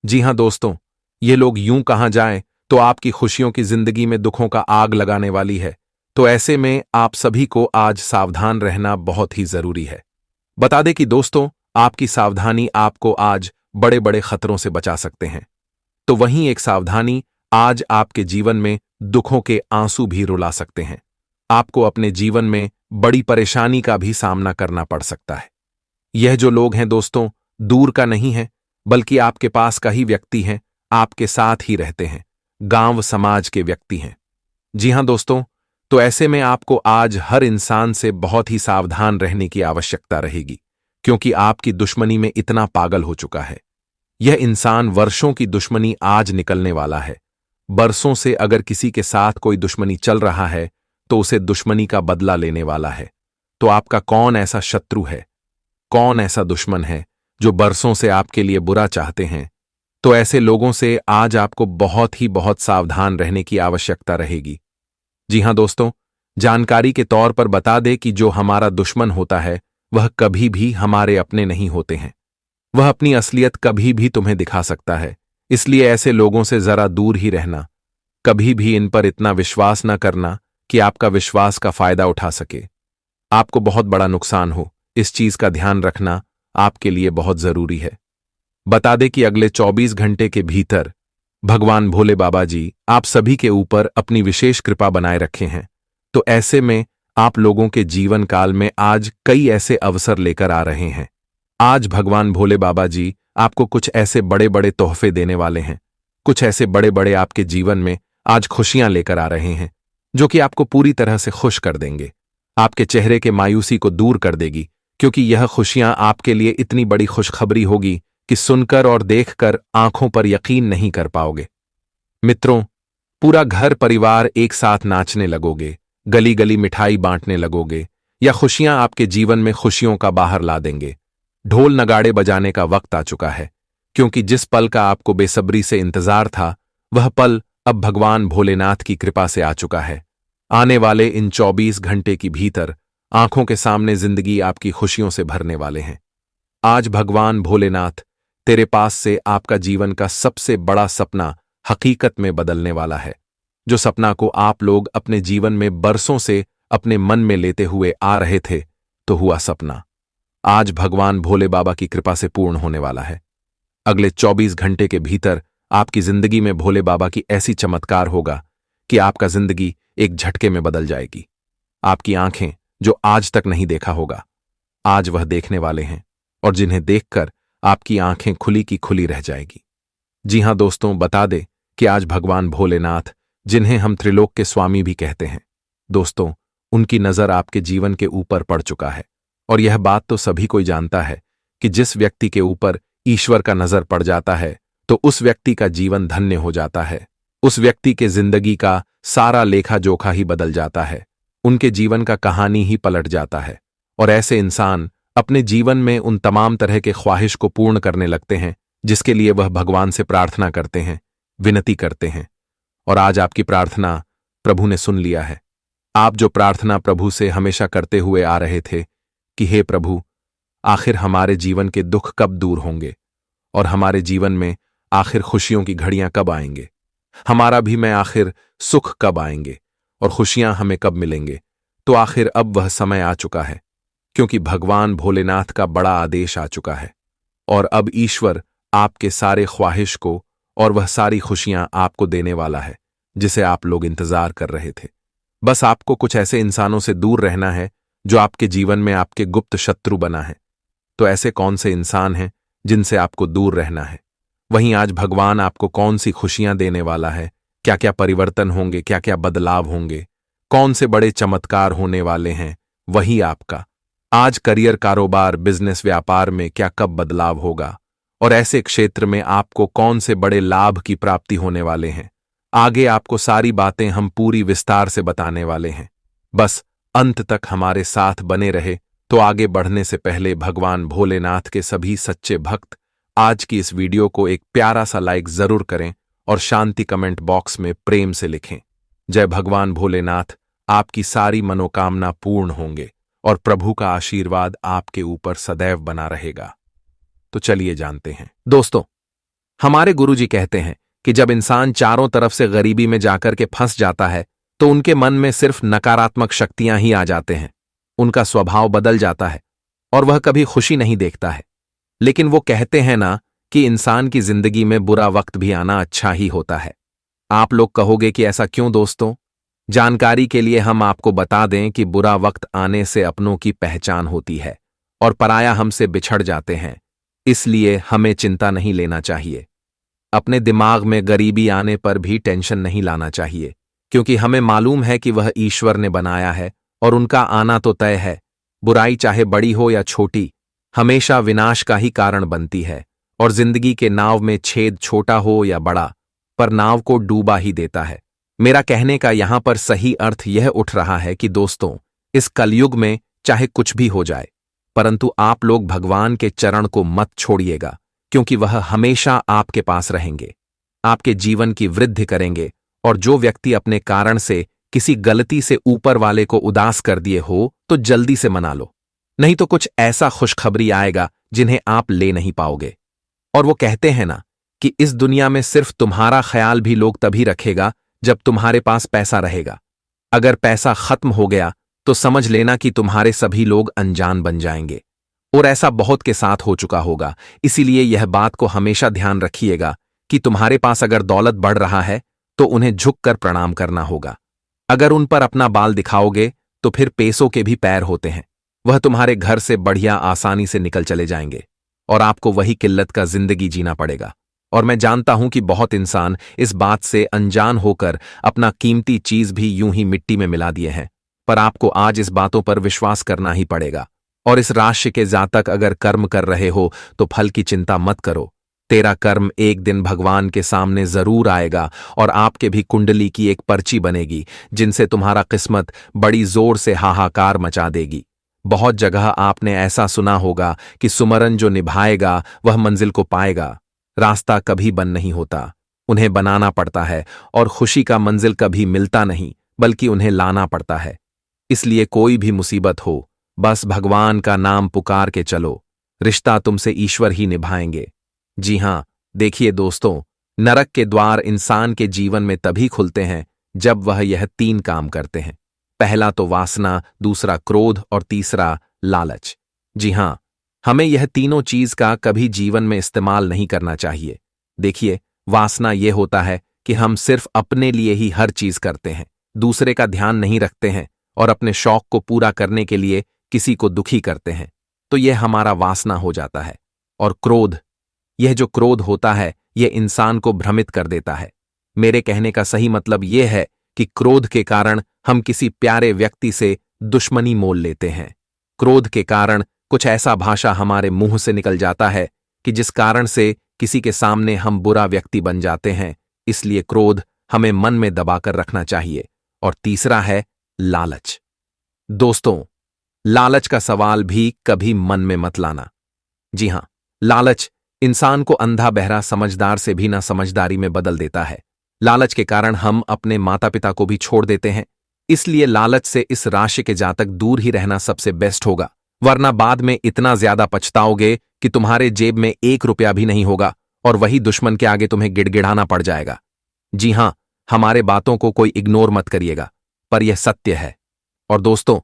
जी हां दोस्तों, ये लोग यूं कहां जाएं तो आपकी खुशियों की जिंदगी में दुखों का आग लगाने वाली है। तो ऐसे में आप सभी को आज सावधान रहना बहुत ही जरूरी है। बता दें कि दोस्तों, आपकी सावधानी आपको आज बड़े बड़े खतरों से बचा सकते हैं। तो वहीं एक सावधानी आज आपके जीवन में दुखों के आंसू भी रुला सकते हैं। आपको अपने जीवन में बड़ी परेशानी का भी सामना करना पड़ सकता है। यह जो लोग हैं दोस्तों, दूर का नहीं है, बल्कि आपके पास का ही व्यक्ति हैं, आपके साथ ही रहते हैं, गांव समाज के व्यक्ति हैं। जी हां दोस्तों, तो ऐसे में आपको आज हर इंसान से बहुत ही सावधान रहने की आवश्यकता रहेगी, क्योंकि आपकी दुश्मनी में इतना पागल हो चुका है। यह इंसान वर्षों की दुश्मनी आज निकलने वाला है। बरसों से अगर किसी के साथ कोई दुश्मनी चल रहा है तो उसे दुश्मनी का बदला लेने वाला है। तो आपका कौन ऐसा शत्रु है, कौन ऐसा दुश्मन है जो बरसों से आपके लिए बुरा चाहते हैं? तो ऐसे लोगों से आज आपको बहुत सावधान रहने की आवश्यकता रहेगी। जी हां दोस्तों, जानकारी के तौर पर बता दे कि जो हमारा दुश्मन होता है वह कभी भी हमारे अपने नहीं होते हैं। वह अपनी असलियत कभी भी तुम्हें दिखा सकता है, इसलिए ऐसे लोगों से जरा दूर ही रहना। कभी भी इन पर इतना विश्वास न करना कि आपका विश्वास का फायदा उठा सके। आपको बहुत बड़ा नुकसान हो, इस चीज का ध्यान रखना आपके लिए बहुत जरूरी है। बता दें कि अगले 24 घंटे के भीतर भगवान भोले बाबा जी आप सभी के ऊपर अपनी विशेष कृपा बनाए रखे हैं। तो ऐसे में आप लोगों के जीवन काल में आज कई ऐसे अवसर लेकर आ रहे हैं। आज भगवान भोले बाबा जी आपको कुछ ऐसे बड़े बड़े तोहफे देने वाले हैं, कुछ ऐसे बड़े बड़े आपके जीवन में आज खुशियां लेकर आ रहे हैं जो कि आपको पूरी तरह से खुश कर देंगे, आपके चेहरे के मायूसी को दूर कर देगी, क्योंकि यह खुशियां आपके लिए इतनी बड़ी खुशखबरी होगी कि सुनकर और देखकर आंखों पर यकीन नहीं कर पाओगे। मित्रों, पूरा घर परिवार एक साथ नाचने लगोगे, गली गली मिठाई बांटने लगोगे, या खुशियां आपके जीवन में खुशियों का बाहर ला देंगे। ढोल नगाड़े बजाने का वक्त आ चुका है, क्योंकि जिस पल का आपको बेसब्री से इंतजार था वह पल अब भगवान भोलेनाथ की कृपा से आ चुका है। आने वाले इन 24 घंटे की भीतर आंखों के सामने जिंदगी आपकी खुशियों से भरने वाले हैं। आज भगवान भोलेनाथ तेरे पास से आपका जीवन का सबसे बड़ा सपना हकीकत में बदलने वाला है। जो सपना को आप लोग अपने जीवन में बरसों से अपने मन में लेते हुए आ रहे थे, तो हुआ सपना आज भगवान भोले बाबा की कृपा से पूर्ण होने वाला है। अगले 24 घंटे के भीतर आपकी जिंदगी में भोले बाबा की ऐसी चमत्कार होगा कि आपका जिंदगी एक झटके में बदल जाएगी। आपकी आंखें जो आज तक नहीं देखा होगा, आज वह देखने वाले हैं, और जिन्हें देखकर आपकी आंखें खुली की खुली रह जाएगी। जी हां दोस्तों, बता दे कि आज भगवान भोलेनाथ, जिन्हें हम त्रिलोक के स्वामी भी कहते हैं, दोस्तों उनकी नजर आपके जीवन के ऊपर पड़ चुका है। और यह बात तो सभी कोई जानता है कि जिस व्यक्ति के ऊपर ईश्वर का नजर पड़ जाता है तो उस व्यक्ति का जीवन धन्य हो जाता है। उस व्यक्ति के जिंदगी का सारा लेखा जोखा ही बदल जाता है, उनके जीवन का कहानी ही पलट जाता है। और ऐसे इंसान अपने जीवन में उन तमाम तरह के ख्वाहिश को पूर्ण करने लगते हैं जिसके लिए वह भगवान से प्रार्थना करते हैं, विनती करते हैं। और आज आपकी प्रार्थना प्रभु ने सुन लिया है। आप जो प्रार्थना प्रभु से हमेशा करते हुए आ रहे थे कि हे प्रभु, आखिर हमारे जीवन के दुख कब दूर होंगे और हमारे जीवन में आखिर खुशियों की घड़ियां कब आएंगे, हमारा भी में आखिर सुख कब आएंगे और खुशियां हमें कब मिलेंगे। तो आखिर अब वह समय आ चुका है, क्योंकि भगवान भोलेनाथ का बड़ा आदेश आ चुका है और अब ईश्वर आपके सारे ख्वाहिश को और वह सारी खुशियां आपको देने वाला है जिसे आप लोग इंतजार कर रहे थे। बस आपको कुछ ऐसे इंसानों से दूर रहना है जो आपके जीवन में आपके गुप्त शत्रु बना है। तो ऐसे कौन से इंसान हैं जिनसे आपको दूर रहना है? वहीं आज भगवान आपको कौन सी खुशियां देने वाला है, क्या क्या परिवर्तन होंगे, क्या क्या बदलाव होंगे, कौन से बड़े चमत्कार होने वाले हैं, वही आपका आज करियर, कारोबार, बिजनेस, व्यापार में क्या कब बदलाव होगा और ऐसे क्षेत्र में आपको कौन से बड़े लाभ की प्राप्ति होने वाले हैं। आगे आपको सारी बातें हम पूरी विस्तार से बताने वाले हैं। बस अंत तक हमारे साथ बने रहे। तो आगे बढ़ने से पहले भगवान भोलेनाथ के सभी सच्चे भक्त आज की इस वीडियो को एक प्यारा सा लाइक जरूर करें और शांति कमेंट बॉक्स में प्रेम से लिखें। जय भगवान भोलेनाथ, आपकी सारी मनोकामना पूर्ण होंगे और प्रभु का आशीर्वाद आपके ऊपर सदैव बना रहेगा। तो चलिए जानते हैं। दोस्तों, हमारे गुरुजी कहते हैं कि जब इंसान चारों तरफ से गरीबी में जाकर के फंस जाता है तो उनके मन में सिर्फ नकारात्मक शक्तियां ही आ जाते हैं, उनका स्वभाव बदल जाता है और वह कभी खुशी नहीं देखता है। लेकिन वो कहते हैं ना कि इंसान की जिंदगी में बुरा वक्त भी आना अच्छा ही होता है। आप लोग कहोगे कि ऐसा क्यों दोस्तों? जानकारी के लिए हम आपको बता दें कि बुरा वक्त आने से अपनों की पहचान होती है और पराया हमसे बिछड़ जाते हैं, इसलिए हमें चिंता नहीं लेना चाहिए। अपने दिमाग में गरीबी आने पर भी टेंशन नहीं लाना चाहिए, क्योंकि हमें मालूम है कि वह ईश्वर ने बनाया है और उनका आना तो तय है। बुराई चाहे बड़ी हो या छोटी, हमेशा विनाश का ही कारण बनती है और जिंदगी के नाव में छेद छोटा हो या बड़ा, पर नाव को डूबा ही देता है। मेरा कहने का यहां पर सही अर्थ यह उठ रहा है कि दोस्तों, इस कलयुग में चाहे कुछ भी हो जाए, परंतु आप लोग भगवान के चरण को मत छोड़िएगा, क्योंकि वह हमेशा आपके पास रहेंगे, आपके जीवन की वृद्धि करेंगे। और जो व्यक्ति अपने कारण से किसी गलती से ऊपर वाले को उदास कर दिए हो तो जल्दी से मना लो, नहीं तो कुछ ऐसा खुशखबरी आएगा जिन्हें आप ले नहीं पाओगे। और वो कहते हैं ना कि इस दुनिया में सिर्फ तुम्हारा ख्याल भी लोग तभी रखेगा जब तुम्हारे पास पैसा रहेगा। अगर पैसा खत्म हो गया तो समझ लेना कि तुम्हारे सभी लोग अनजान बन जाएंगे और ऐसा बहुत के साथ हो चुका होगा। इसीलिए यह बात को हमेशा ध्यान रखिएगा कि तुम्हारे पास अगर दौलत बढ़ रहा है तो उन्हें झुककर प्रणाम करना होगा। अगर उन पर अपना बाल दिखाओगे तो फिर पैसों के भी पैर होते हैं, वह तुम्हारे घर से बढ़िया आसानी से निकल चले जाएंगे और आपको वही किल्लत का जिंदगी जीना पड़ेगा। और मैं जानता हूं कि बहुत इंसान इस बात से अनजान होकर अपना कीमती चीज भी यूं ही मिट्टी में मिला दिए हैं, पर आपको आज इस बातों पर विश्वास करना ही पड़ेगा। और इस राशि के जातक अगर कर्म कर रहे हो तो फल की चिंता मत करो। तेरा कर्म एक दिन भगवान के सामने जरूर आएगा और आपके भी कुंडली की एक पर्ची बनेगी जिनसे तुम्हारा किस्मत बड़ी जोर से हाहाकार मचा देगी। बहुत जगह आपने ऐसा सुना होगा कि सुमरन जो निभाएगा वह मंजिल को पाएगा। रास्ता कभी बन नहीं होता, उन्हें बनाना पड़ता है, और खुशी का मंजिल कभी मिलता नहीं बल्कि उन्हें लाना पड़ता है। इसलिए कोई भी मुसीबत हो, बस भगवान का नाम पुकार के चलो, रिश्ता तुमसे ईश्वर ही निभाएंगे। जी हां, देखिए दोस्तों, नरक के द्वार इंसान के जीवन में तभी खुलते हैं जब वह यह 3 काम करते हैं। पहला तो वासना, दूसरा क्रोध और तीसरा लालच। जी हां, हमें यह तीनों चीज का कभी जीवन में इस्तेमाल नहीं करना चाहिए। देखिए, वासना यह होता है कि हम सिर्फ अपने लिए ही हर चीज करते हैं, दूसरे का ध्यान नहीं रखते हैं और अपने शौक को पूरा करने के लिए किसी को दुखी करते हैं, तो यह हमारा वासना हो जाता है। और क्रोध, यह जो क्रोध होता है यह इंसान को भ्रमित कर देता है। मेरे कहने का सही मतलब यह है कि क्रोध के कारण हम किसी प्यारे व्यक्ति से दुश्मनी मोल लेते हैं। क्रोध के कारण कुछ ऐसा भाषा हमारे मुंह से निकल जाता है कि जिस कारण से किसी के सामने हम बुरा व्यक्ति बन जाते हैं। इसलिए क्रोध हमें मन में दबाकर रखना चाहिए। और तीसरा है लालच। दोस्तों, लालच का सवाल भी कभी मन में मत लाना। जी हां, लालच इंसान को अंधा बहरा समझदार से भी ना समझदारी में बदल देता है। लालच के कारण हम अपने माता पिता को भी छोड़ देते हैं। इसलिए लालच से इस राशि के जातक दूर ही रहना सबसे बेस्ट होगा, वरना बाद में इतना ज्यादा पछताओगे कि तुम्हारे जेब में 1 रुपया भी नहीं होगा और वही दुश्मन के आगे तुम्हें गिड़गिड़ाना पड़ जाएगा। जी हां, हमारे बातों को कोई इग्नोर मत करिएगा, पर यह सत्य है। और दोस्तों,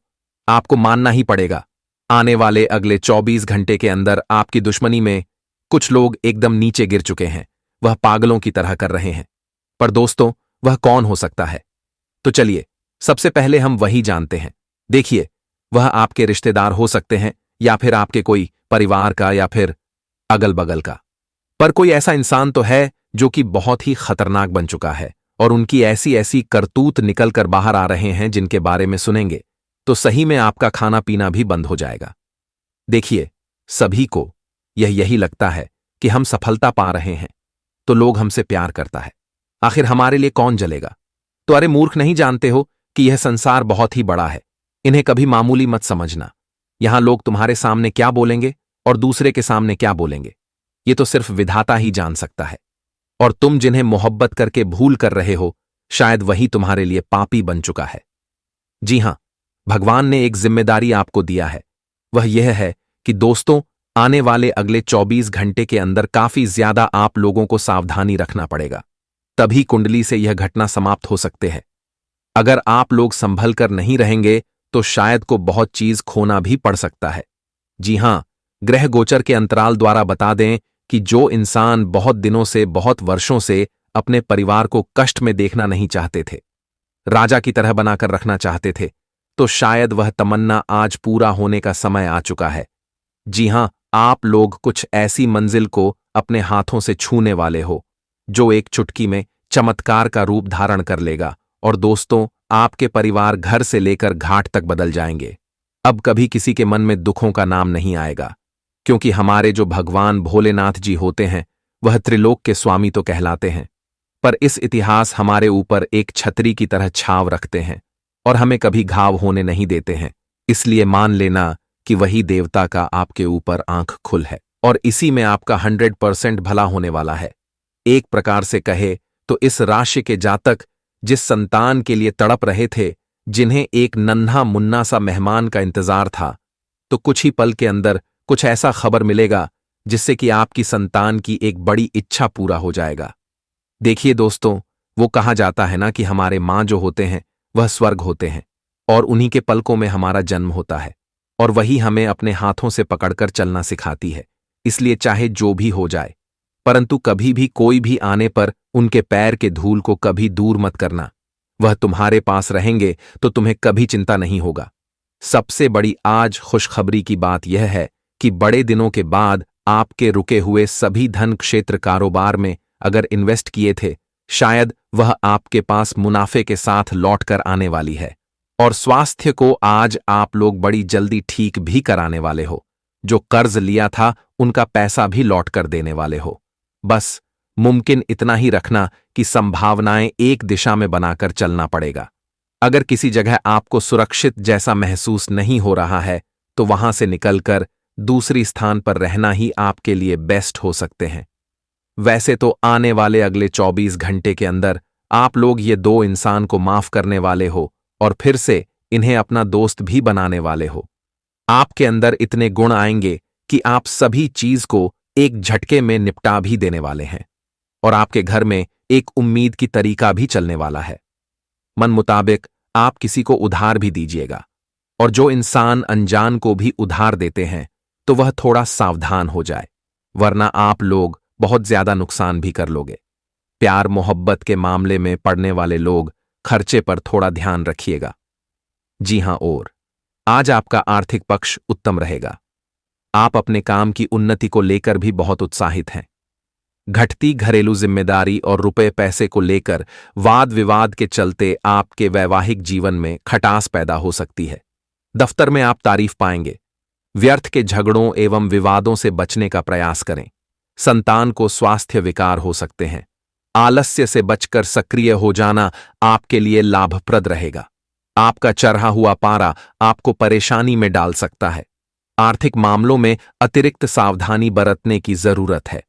आपको मानना ही पड़ेगा, आने वाले अगले 24 घंटे के अंदर आपकी दुश्मनी में कुछ लोग एकदम नीचे गिर चुके हैं, वह पागलों की तरह कर रहे हैं। पर दोस्तों, वह कौन हो सकता है? तो चलिए सबसे पहले हम वही जानते हैं। देखिए, वह आपके रिश्तेदार हो सकते हैं या फिर आपके कोई परिवार का या फिर अगल बगल का, पर कोई ऐसा इंसान तो है जो कि बहुत ही खतरनाक बन चुका है और उनकी ऐसी ऐसी करतूत निकल कर बाहर आ रहे हैं जिनके बारे में सुनेंगे तो सही में आपका खाना पीना भी बंद हो जाएगा। देखिए, सभी को यही लगता है कि हम सफलता पा रहे हैं तो लोग हमसे प्यार करता है, आखिर हमारे लिए कौन जलेगा? तो अरे मूर्ख, नहीं जानते हो कि यह संसार बहुत ही बड़ा है, इन्हें कभी मामूली मत समझना। यहां लोग तुम्हारे सामने क्या बोलेंगे और दूसरे के सामने क्या बोलेंगे, ये तो सिर्फ विधाता ही जान सकता है। और तुम जिन्हें मोहब्बत करके भूल कर रहे हो, शायद वही तुम्हारे लिए पापी बन चुका है। जी हां, भगवान ने एक जिम्मेदारी आपको दिया है, वह यह है कि दोस्तों, आने वाले अगले 24 घंटे के अंदर काफी ज्यादा आप लोगों को सावधानी रखना पड़ेगा, तभी कुंडली से यह घटना समाप्त हो सकते हैं। अगर आप लोग संभल कर नहीं रहेंगे तो शायद को बहुत चीज खोना भी पड़ सकता है। जी हां, ग्रह गोचर के अंतराल द्वारा बता दें कि जो इंसान बहुत दिनों से, बहुत वर्षों से अपने परिवार को कष्ट में देखना नहीं चाहते थे, राजा की तरह बनाकर रखना चाहते थे, तो शायद वह तमन्ना आज पूरा होने का समय आ चुका है। जी हां, आप लोग कुछ ऐसी मंजिल को अपने हाथों से छूने वाले हो जो एक चुटकी में चमत्कार का रूप धारण कर लेगा। और दोस्तों, आपके परिवार घर से लेकर घाट तक बदल जाएंगे। अब कभी किसी के मन में दुखों का नाम नहीं आएगा, क्योंकि हमारे जो भगवान भोलेनाथ जी होते हैं वह त्रिलोक के स्वामी तो कहलाते हैं, पर इस इतिहास हमारे ऊपर एक छतरी की तरह छाव रखते हैं और हमें कभी घाव होने नहीं देते हैं। इसलिए मान लेना कि वही देवता का आपके ऊपर आंख खुल है और इसी में आपका 100% भला होने वाला है। एक प्रकार से कहे तो इस राशि के जातक जिस संतान के लिए तड़प रहे थे, जिन्हें एक नन्हा मुन्ना सा मेहमान का इंतजार था, तो कुछ ही पल के अंदर कुछ ऐसा खबर मिलेगा जिससे कि आपकी संतान की एक बड़ी इच्छा पूरा हो जाएगा। देखिए दोस्तों, वो कहा जाता है ना कि हमारे माँ जो होते हैं वह स्वर्ग होते हैं और उन्हीं के पलकों में हमारा जन्म होता है। और वही हमें अपने हाथों से पकड़कर चलना सिखाती है। इसलिए चाहे जो भी हो जाए, परंतु कभी भी कोई भी आने पर उनके पैर के धूल को कभी दूर मत करना। वह तुम्हारे पास रहेंगे तो तुम्हें कभी चिंता नहीं होगा। सबसे बड़ी आज खुशखबरी की बात यह है कि बड़े दिनों के बाद आपके रुके हुए सभी धन क्षेत्र कारोबार में अगर इन्वेस्ट किए थे, शायद वह आपके पास मुनाफे के साथ लौटकर आने वाली है। और स्वास्थ्य को आज आप लोग बड़ी जल्दी ठीक भी कराने वाले हो। जो कर्ज लिया था उनका पैसा भी लौट कर देने वाले हो। बस मुमकिन इतना ही रखना कि संभावनाएं एक दिशा में बनाकर चलना पड़ेगा। अगर किसी जगह आपको सुरक्षित जैसा महसूस नहीं हो रहा है तो वहां से निकलकर दूसरी स्थान पर रहना ही आपके लिए बेस्ट हो सकते हैं। वैसे तो आने वाले अगले 24 घंटे के अंदर आप लोग ये दो इंसान को माफ करने वाले हो और फिर से इन्हें अपना दोस्त भी बनाने वाले हो। आपके अंदर इतने गुण आएंगे कि आप सभी चीज को एक झटके में निपटा भी देने वाले हैं और आपके घर में एक उम्मीद की तरीका भी चलने वाला है। मन मुताबिक आप किसी को उधार भी दीजिएगा और जो इंसान अनजान को भी उधार देते हैं तो वह थोड़ा सावधान हो जाए, वरना आप लोग बहुत ज्यादा नुकसान भी कर लोगे। प्यार मोहब्बत के मामले में पड़ने वाले लोग खर्चे पर थोड़ा ध्यान रखिएगा। जी हां, और आज आपका आर्थिक पक्ष उत्तम रहेगा। आप अपने काम की उन्नति को लेकर भी बहुत उत्साहित हैं। घटती घरेलू जिम्मेदारी और रुपए पैसे को लेकर वाद विवाद के चलते आपके वैवाहिक जीवन में खटास पैदा हो सकती है। दफ्तर में आप तारीफ पाएंगे। व्यर्थ के झगड़ों एवं विवादों से बचने का प्रयास करें। संतान को स्वास्थ्य विकार हो सकते हैं। आलस्य से बचकर सक्रिय हो जाना आपके लिए लाभप्रद रहेगा। आपका चढ़ा हुआ पारा आपको परेशानी में डाल सकता है। आर्थिक मामलों में अतिरिक्त सावधानी बरतने की जरूरत है।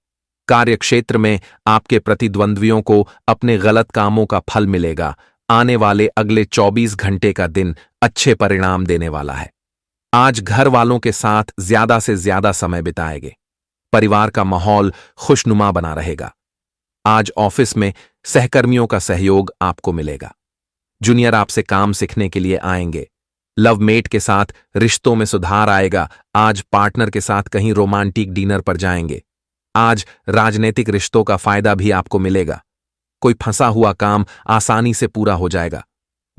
कार्यक्षेत्र में आपके प्रतिद्वंद्वियों को अपने गलत कामों का फल मिलेगा। आने वाले अगले 24 घंटे का दिन अच्छे परिणाम देने वाला है। आज घर वालों के साथ ज्यादा से ज्यादा समय बिताएंगे। परिवार का माहौल खुशनुमा बना रहेगा। आज ऑफिस में सहकर्मियों का सहयोग आपको मिलेगा। जूनियर आपसे काम सीखने के लिए आएंगे। लवमेट के साथ रिश्तों में सुधार आएगा। आज पार्टनर के साथ कहीं रोमांटिक डिनर पर जाएंगे। आज राजनीतिक रिश्तों का फायदा भी आपको मिलेगा। कोई फंसा हुआ काम आसानी से पूरा हो जाएगा।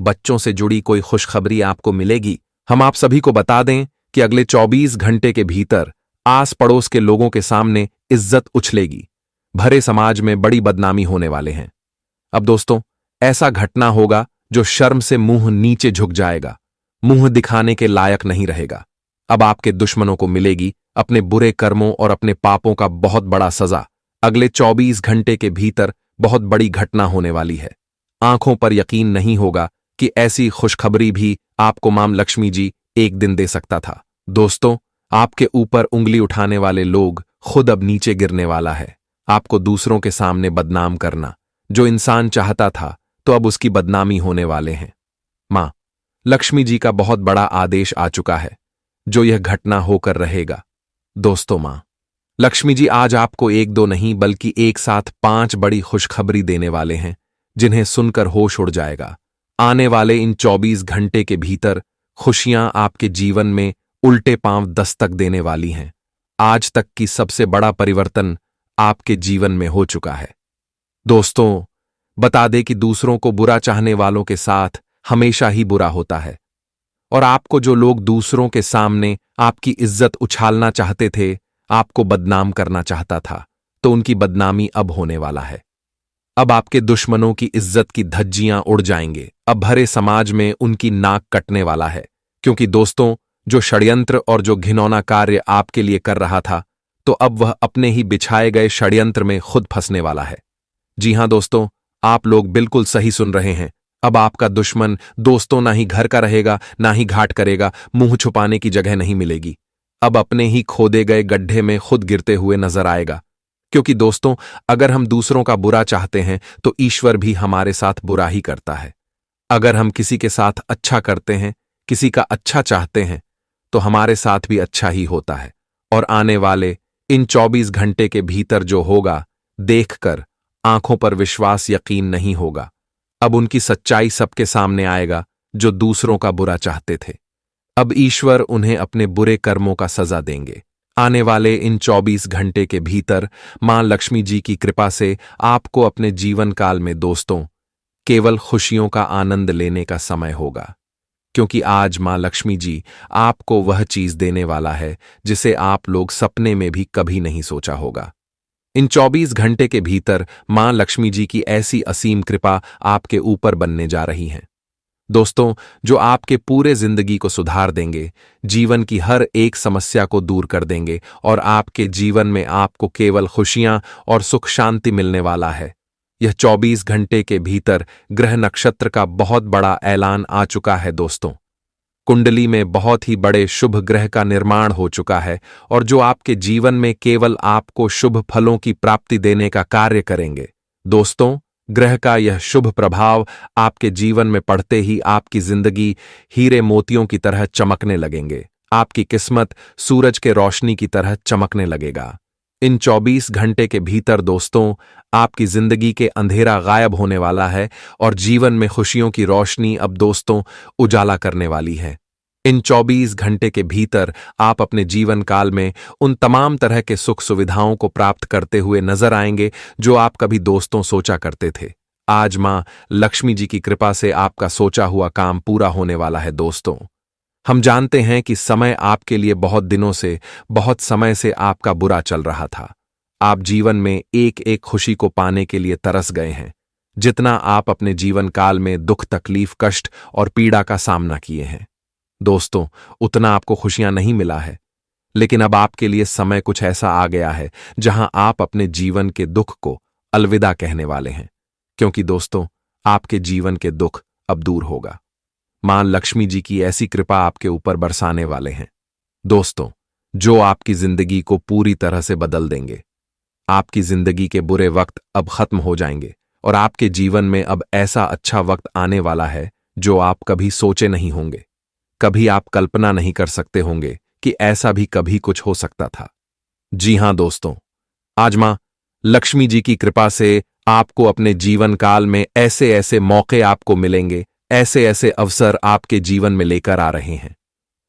बच्चों से जुड़ी कोई खुशखबरी आपको मिलेगी। हम आप सभी को बता दें कि अगले 24 घंटे के भीतर आस पड़ोस के लोगों के सामने इज्जत उछलेगी। भरे समाज में बड़ी बदनामी होने वाले हैं। अब दोस्तों, ऐसा घटना होगा जो शर्म से मुंह नीचे झुक जाएगा, मुंह दिखाने के लायक नहीं रहेगा। अब आपके दुश्मनों को मिलेगी अपने बुरे कर्मों और अपने पापों का बहुत बड़ा सजा। अगले 24 घंटे के भीतर बहुत बड़ी घटना होने वाली है। आंखों पर यकीन नहीं होगा कि ऐसी खुशखबरी भी आपको मां लक्ष्मी जी एक दिन दे सकता था। दोस्तों, आपके ऊपर उंगली उठाने वाले लोग खुद अब नीचे गिरने वाला है। आपको दूसरों के सामने बदनाम करना जो इंसान चाहता था, तो अब उसकी बदनामी होने वाले हैं। मां लक्ष्मी जी का बहुत बड़ा आदेश आ चुका है जो यह घटना होकर रहेगा। दोस्तों, मां लक्ष्मी जी आज आपको एक दो नहीं बल्कि एक साथ 5 बड़ी खुशखबरी देने वाले हैं जिन्हें सुनकर होश उड़ जाएगा। आने वाले इन 24 घंटे के भीतर खुशियां आपके जीवन में उल्टे पांव दस्तक देने वाली हैं। आज तक की सबसे बड़ा परिवर्तन आपके जीवन में हो चुका है। दोस्तों, बता दे कि दूसरों को बुरा चाहने वालों के साथ हमेशा ही बुरा होता है और आपको जो लोग दूसरों के सामने आपकी इज्जत उछालना चाहते थे, आपको बदनाम करना चाहता था, तो उनकी बदनामी अब होने वाला है। अब आपके दुश्मनों की इज्जत की धज्जियां उड़ जाएंगे। अब भरे समाज में उनकी नाक कटने वाला है, क्योंकि दोस्तों, जो षड्यंत्र और जो घिनौना कार्य आपके लिए कर रहा था, तो अब वह अपने ही बिछाए गए षड्यंत्र में खुद फंसने वाला है। जी हां दोस्तों, आप लोग बिल्कुल सही सुन रहे हैं। अब आपका दुश्मन दोस्तों ना ही घर का रहेगा, ना ही घाट करेगा, मुंह छुपाने की जगह नहीं मिलेगी। अब अपने ही खोदे गए गड्ढे में खुद गिरते हुए नजर आएगा। क्योंकि दोस्तों, अगर हम दूसरों का बुरा चाहते हैं तो ईश्वर भी हमारे साथ बुरा ही करता है। अगर हम किसी के साथ अच्छा करते हैं, किसी का अच्छा चाहते हैं, तो हमारे साथ भी अच्छा ही होता है। और आने वाले इन 24 घंटे के भीतर जो होगा, देखकर आंखों पर विश्वास यकीन नहीं होगा। अब उनकी सच्चाई सबके सामने आएगा जो दूसरों का बुरा चाहते थे। अब ईश्वर उन्हें अपने बुरे कर्मों का सजा देंगे। आने वाले इन 24 घंटे के भीतर मां लक्ष्मी जी की कृपा से आपको अपने जीवन काल में दोस्तों केवल खुशियों का आनंद लेने का समय होगा, क्योंकि आज मां लक्ष्मी जी आपको वह चीज देने वाला है जिसे आप लोग सपने में भी कभी नहीं सोचा होगा। इन 24 घंटे के भीतर मां लक्ष्मी जी की ऐसी असीम कृपा आपके ऊपर बनने जा रही है दोस्तों, जो आपके पूरे जिंदगी को सुधार देंगे, जीवन की हर एक समस्या को दूर कर देंगे और आपके जीवन में आपको केवल खुशियां और सुख शांति मिलने वाला है। यह 24 घंटे के भीतर ग्रह नक्षत्र का बहुत बड़ा ऐलान आ चुका है दोस्तों। कुंडली में बहुत ही बड़े शुभ ग्रह का निर्माण हो चुका है और जो आपके जीवन में केवल आपको शुभ फलों की प्राप्ति देने का कार्य करेंगे। दोस्तों, ग्रह का यह शुभ प्रभाव आपके जीवन में पड़ते ही आपकी जिंदगी हीरे मोतियों की तरह चमकने लगेंगे। आपकी किस्मत सूरज के रोशनी की तरह चमकने लगेगा। इन 24 घंटे के भीतर दोस्तों, आपकी जिंदगी के अंधेरा गायब होने वाला है और जीवन में खुशियों की रोशनी अब दोस्तों उजाला करने वाली है। इन 24 घंटे के भीतर आप अपने जीवन काल में उन तमाम तरह के सुख सुविधाओं को प्राप्त करते हुए नजर आएंगे जो आप कभी दोस्तों सोचा करते थे। आज मां लक्ष्मी जी की कृपा से आपका सोचा हुआ काम पूरा होने वाला है दोस्तों। हम जानते हैं कि समय आपके लिए बहुत दिनों से, बहुत समय से आपका बुरा चल रहा था। आप जीवन में एक एक खुशी को पाने के लिए तरस गए हैं। जितना आप अपने जीवन काल में दुख, तकलीफ, कष्ट और पीड़ा का सामना किए हैं दोस्तों, उतना आपको खुशियां नहीं मिला है। लेकिन अब आपके लिए समय कुछ ऐसा आ गया है जहां आप अपने जीवन के दुख को अलविदा कहने वाले हैं, क्योंकि दोस्तों आपके जीवन के दुख अब दूर होगा। मां लक्ष्मी जी की ऐसी कृपा आपके ऊपर बरसाने वाले हैं दोस्तों, जो आपकी जिंदगी को पूरी तरह से बदल देंगे। आपकी जिंदगी के बुरे वक्त अब खत्म हो जाएंगे और आपके जीवन में अब ऐसा अच्छा वक्त आने वाला है जो आप कभी सोचे नहीं होंगे। कभी आप कल्पना नहीं कर सकते होंगे कि ऐसा भी कभी कुछ हो सकता था। जी हां दोस्तों, आज मां लक्ष्मी जी की कृपा से आपको अपने जीवन काल में ऐसे ऐसे मौके आपको मिलेंगे, ऐसे ऐसे अवसर आपके जीवन में लेकर आ रहे हैं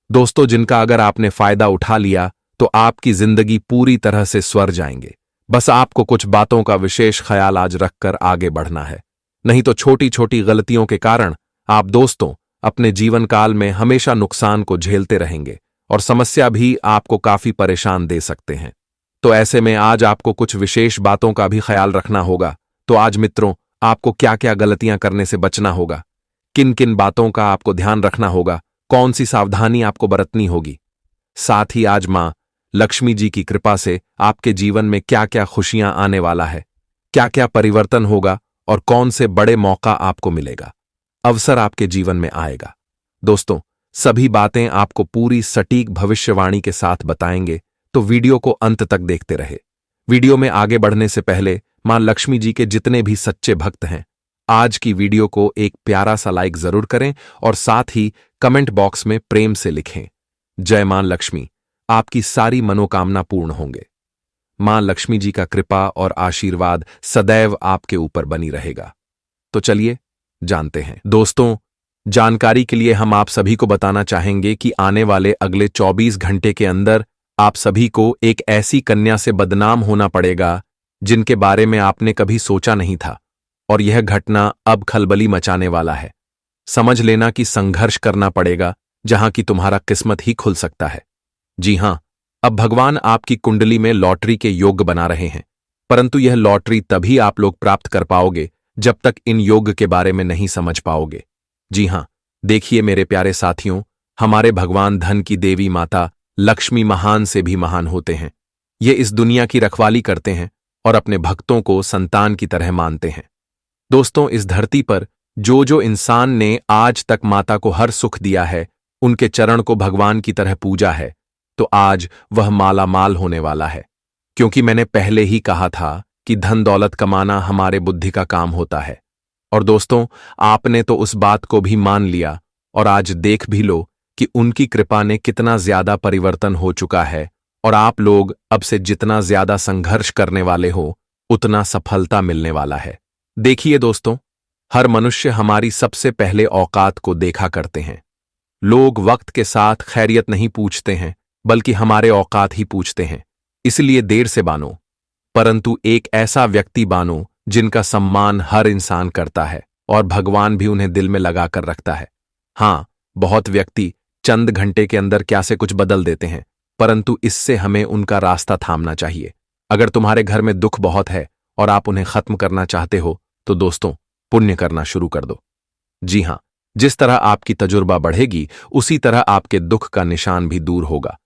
दोस्तों, जिनका अगर आपने फायदा उठा लिया तो आपकी जिंदगी पूरी तरह से स्वर जाएंगे। बस आपको कुछ बातों का विशेष ख्याल आज रखकर आगे बढ़ना है, नहीं तो छोटी छोटी गलतियों के कारण आप दोस्तों अपने जीवन काल में हमेशा नुकसान को झेलते रहेंगे और समस्या भी आपको काफी परेशान दे सकते हैं। तो ऐसे में आज आपको कुछ विशेष बातों का भी ख्याल रखना होगा। तो आज मित्रों, आपको क्या क्या गलतियां करने से बचना होगा, किन किन बातों का आपको ध्यान रखना होगा, कौन सी सावधानी आपको बरतनी होगी, साथ ही आज मां लक्ष्मी जी की कृपा से आपके जीवन में क्या क्या खुशियां आने वाला है, क्या क्या परिवर्तन होगा और कौन से बड़े मौका आपको मिलेगा, अवसर आपके जीवन में आएगा। दोस्तों, सभी बातें आपको पूरी सटीक भविष्यवाणी के साथ बताएंगे, तो वीडियो को अंत तक देखते रहे। वीडियो में आगे बढ़ने से पहले मां लक्ष्मी जी के जितने भी सच्चे भक्त हैं, आज की वीडियो को एक प्यारा सा लाइक जरूर करें और साथ ही कमेंट बॉक्स में प्रेम से लिखें, जय मां लक्ष्मी। आपकी सारी मनोकामना पूर्ण होंगे। मां लक्ष्मी जी का कृपा और आशीर्वाद सदैव आपके ऊपर बनी रहेगा। तो चलिए जानते हैं दोस्तों, जानकारी के लिए हम आप सभी को बताना चाहेंगे कि आने वाले अगले 24 घंटे के अंदर आप सभी को एक ऐसी कन्या से बदनाम होना पड़ेगा जिनके बारे में आपने कभी सोचा नहीं था, और यह घटना अब खलबली मचाने वाला है। समझ लेना कि संघर्ष करना पड़ेगा जहां की तुम्हारा किस्मत ही खुल सकता है। जी हां, अब भगवान आपकी कुंडली में लॉटरी के योग बना रहे हैं, परंतु यह लॉटरी तभी आप लोग प्राप्त कर पाओगे जब तक इन योग के बारे में नहीं समझ पाओगे। जी हां, देखिए मेरे प्यारे साथियों, हमारे भगवान धन की देवी माता लक्ष्मी महान से भी महान होते हैं। ये इस दुनिया की रखवाली करते हैं और अपने भक्तों को संतान की तरह मानते हैं। दोस्तों, इस धरती पर जो जो इंसान ने आज तक माता को हर सुख दिया है, उनके चरण को भगवान की तरह पूजा है, तो आज वह माला माल होने वाला है। क्योंकि मैंने पहले ही कहा था कि धन दौलत कमाना हमारे बुद्धि का काम होता है। और दोस्तों, आपने तो उस बात को भी मान लिया और आज देख भी लो कि उनकी कृपा ने कितना ज्यादा परिवर्तन हो चुका है और आप लोग अब से जितना ज्यादा संघर्ष करने वाले हो, उतना सफलता मिलने वाला है। देखिए दोस्तों, हर मनुष्य हमारी सबसे पहले औकात को देखा करते हैं। लोग वक्त के साथ खैरियत नहीं पूछते हैं, बल्कि हमारे औकात ही पूछते हैं। इसलिए देर से बानो, परंतु एक ऐसा व्यक्ति बानो जिनका सम्मान हर इंसान करता है और भगवान भी उन्हें दिल में लगा कर रखता है। हाँ, बहुत व्यक्ति चंद घंटे के अंदर क्या से कुछ बदल देते हैं, परंतु इससे हमें उनका रास्ता थामना चाहिए। अगर तुम्हारे घर में दुख बहुत है और आप उन्हें खत्म करना चाहते हो, तो दोस्तों, पुण्य करना शुरू कर दो। जी हां, जिस तरह आपकी तजुर्बा बढ़ेगी, उसी तरह आपके दुख का निशान भी दूर होगा।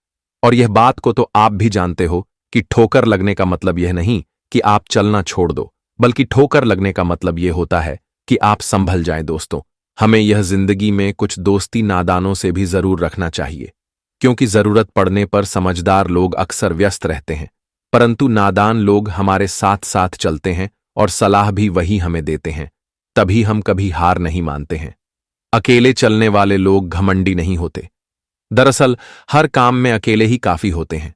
और यह बात को तो आप भी जानते हो कि ठोकर लगने का मतलब यह नहीं कि आप चलना छोड़ दो, बल्कि ठोकर लगने का मतलब यह होता है कि आप संभल जाएं। दोस्तों, हमें यह जिंदगी में कुछ दोस्ती नादानों से भी जरूर रखना चाहिए, क्योंकि जरूरत पड़ने पर समझदार लोग अक्सर व्यस्त रहते हैं, परंतु नादान लोग हमारे साथ साथ चलते हैं और सलाह भी वही हमें देते हैं। तभी हम कभी हार नहीं मानते हैं। अकेले चलने वाले लोग घमंडी नहीं होते। दरअसल हर काम में अकेले ही काफी होते हैं।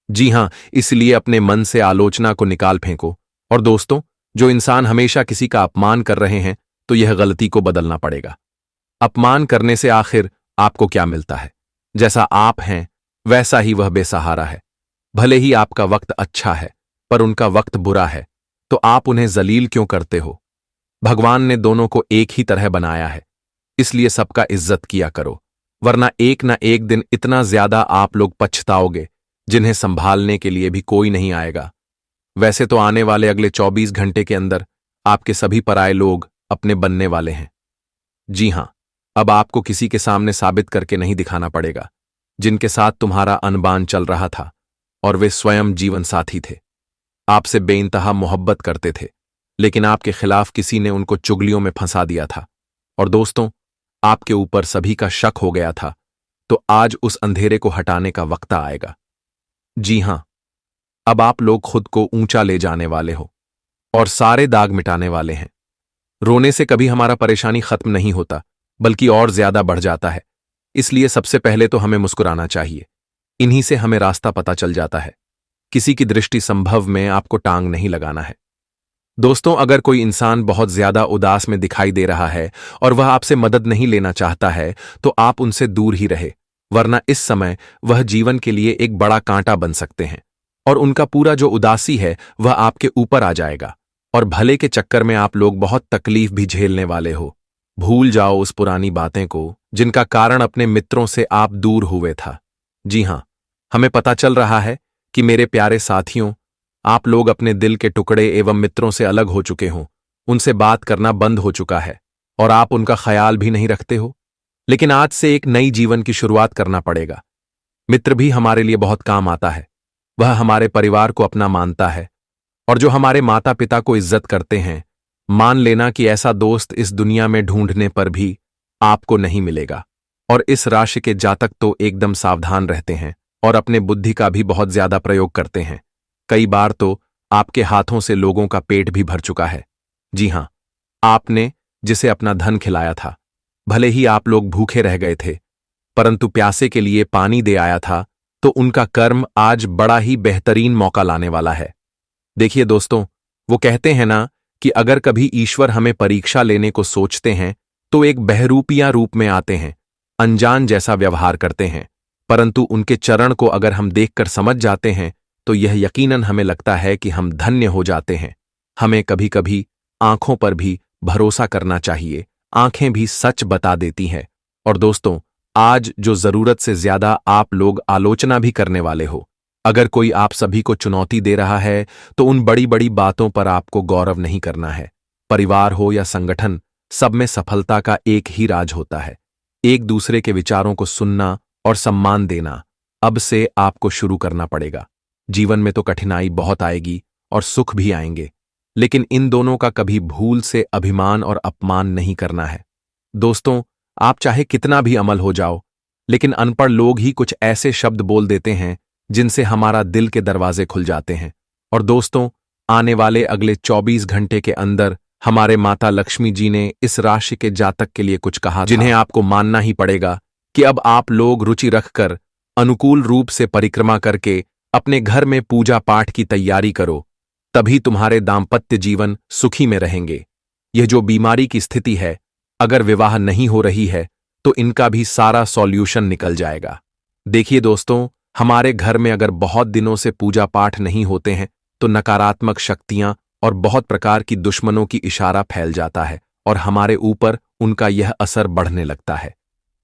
जी हां, इसलिए अपने मन से आलोचना को निकाल फेंको। और दोस्तों, जो इंसान हमेशा किसी का अपमान कर रहे हैं, तो यह गलती को बदलना पड़ेगा। अपमान करने से आखिर आपको क्या मिलता है? जैसा आप हैं, वैसा ही वह बेसहारा है। भले ही आपका वक्त अच्छा है, पर उनका वक्त बुरा है, तो आप उन्हें जलील क्यों करते हो? भगवान ने दोनों को एक ही तरह बनाया है, इसलिए सबका इज्जत किया करो, वरना एक ना एक दिन इतना ज्यादा आप लोग पछताओगे, जिन्हें संभालने के लिए भी कोई नहीं आएगा। वैसे तो आने वाले अगले 24 घंटे के अंदर आपके सभी पराये लोग अपने बनने वाले हैं। जी हां, अब आपको किसी के सामने साबित करके नहीं दिखाना पड़ेगा। जिनके साथ तुम्हारा अनबान चल रहा था और वे स्वयं जीवन साथी थे, आपसे बेइंतहा मोहब्बत करते थे, लेकिन आपके खिलाफ किसी ने उनको चुगलियों में फंसा दिया था और दोस्तों, आपके ऊपर सभी का शक हो गया था, तो आज उस अंधेरे को हटाने का वक्त आएगा। जी हां, अब आप लोग खुद को ऊंचा ले जाने वाले हो और सारे दाग मिटाने वाले हैं। रोने से कभी हमारा परेशानी खत्म नहीं होता, बल्कि और ज्यादा बढ़ जाता है। इसलिए सबसे पहले तो हमें मुस्कुराना चाहिए। इन्हीं से हमें रास्ता पता चल जाता है। किसी की दृष्टि संभव में आपको टांग नहीं लगाना है। दोस्तों, अगर कोई इंसान बहुत ज्यादा उदास में दिखाई दे रहा है और वह आपसे मदद नहीं लेना चाहता है, तो आप उनसे दूर ही रहे, वरना इस समय वह जीवन के लिए एक बड़ा कांटा बन सकते हैं और उनका पूरा जो उदासी है वह आपके ऊपर आ जाएगा और भले के चक्कर में आप लोग बहुत तकलीफ भी झेलने वाले हो। भूल जाओ उस पुरानी बातें को जिनका कारण अपने मित्रों से आप दूर हुए था। जी हां, हमें पता चल रहा है कि मेरे प्यारे साथियों, आप लोग अपने दिल के टुकड़े एवं मित्रों से अलग हो चुके हो, उनसे बात करना बंद हो चुका है और आप उनका ख्याल भी नहीं रखते हो। लेकिन आज से एक नई जीवन की शुरुआत करना पड़ेगा। मित्र भी हमारे लिए बहुत काम आता है। वह हमारे परिवार को अपना मानता है और जो हमारे माता पिता को इज्जत करते हैं। मान लेना कि ऐसा दोस्त इस दुनिया में ढूंढने पर भी आपको नहीं मिलेगा। और इस राशि के जातक तो एकदम सावधान रहते हैं और अपने बुद्धि का भी बहुत ज्यादा प्रयोग करते हैं। कई बार तो आपके हाथों से लोगों का पेट भी भर चुका है। जी हां, आपने जिसे अपना धन खिलाया था, भले ही आप लोग भूखे रह गए थे, परंतु प्यासे के लिए पानी दे आया था, तो उनका कर्म आज बड़ा ही बेहतरीन मौका लाने वाला है। देखिए दोस्तों, वो कहते हैं ना कि अगर कभी ईश्वर हमें परीक्षा लेने को सोचते हैं, तो एक बहरूपिया रूप में आते हैं, अनजान जैसा व्यवहार करते हैं, परंतु उनके चरण को अगर हम देखकर समझ जाते हैं, तो यह यकीनन हमें लगता है कि हम धन्य हो जाते हैं। हमें कभी कभी आंखों पर भी भरोसा करना चाहिए। आंखें भी सच बता देती हैं। और दोस्तों, आज जो जरूरत से ज्यादा आप लोग आलोचना भी करने वाले हो, अगर कोई आप सभी को चुनौती दे रहा है, तो उन बड़ी बड़ी बातों पर आपको गौरव नहीं करना है। परिवार हो या संगठन, सब में सफलता का एक ही राज होता है, एक दूसरे के विचारों को सुनना और सम्मान देना। अब से आपको शुरू करना पड़ेगा। जीवन में तो कठिनाई बहुत आएगी और सुख भी आएंगे, लेकिन इन दोनों का कभी भूल से अभिमान और अपमान नहीं करना है। दोस्तों, आप चाहे कितना भी अमल हो जाओ, लेकिन अनपढ़ लोग ही कुछ ऐसे शब्द बोल देते हैं जिनसे हमारा दिल के दरवाजे खुल जाते हैं। और दोस्तों, आने वाले अगले 24 घंटे के अंदर हमारे माता लक्ष्मी जी ने इस राशि के जातक के लिए कुछ कहा, जिन्हें आपको मानना ही पड़ेगा कि अब आप लोग रुचि रखकर अनुकूल रूप से परिक्रमा करके अपने घर में पूजा पाठ की तैयारी करो, तभी तुम्हारे दाम्पत्य जीवन सुखी में रहेंगे। यह जो बीमारी की स्थिति है, अगर विवाह नहीं हो रही है, तो इनका भी सारा सॉल्यूशन निकल जाएगा। देखिए दोस्तों, हमारे घर में अगर बहुत दिनों से पूजा पाठ नहीं होते हैं तो नकारात्मक शक्तियां और बहुत प्रकार की दुश्मनों की इशारा फैल जाता है और हमारे ऊपर उनका यह असर बढ़ने लगता है।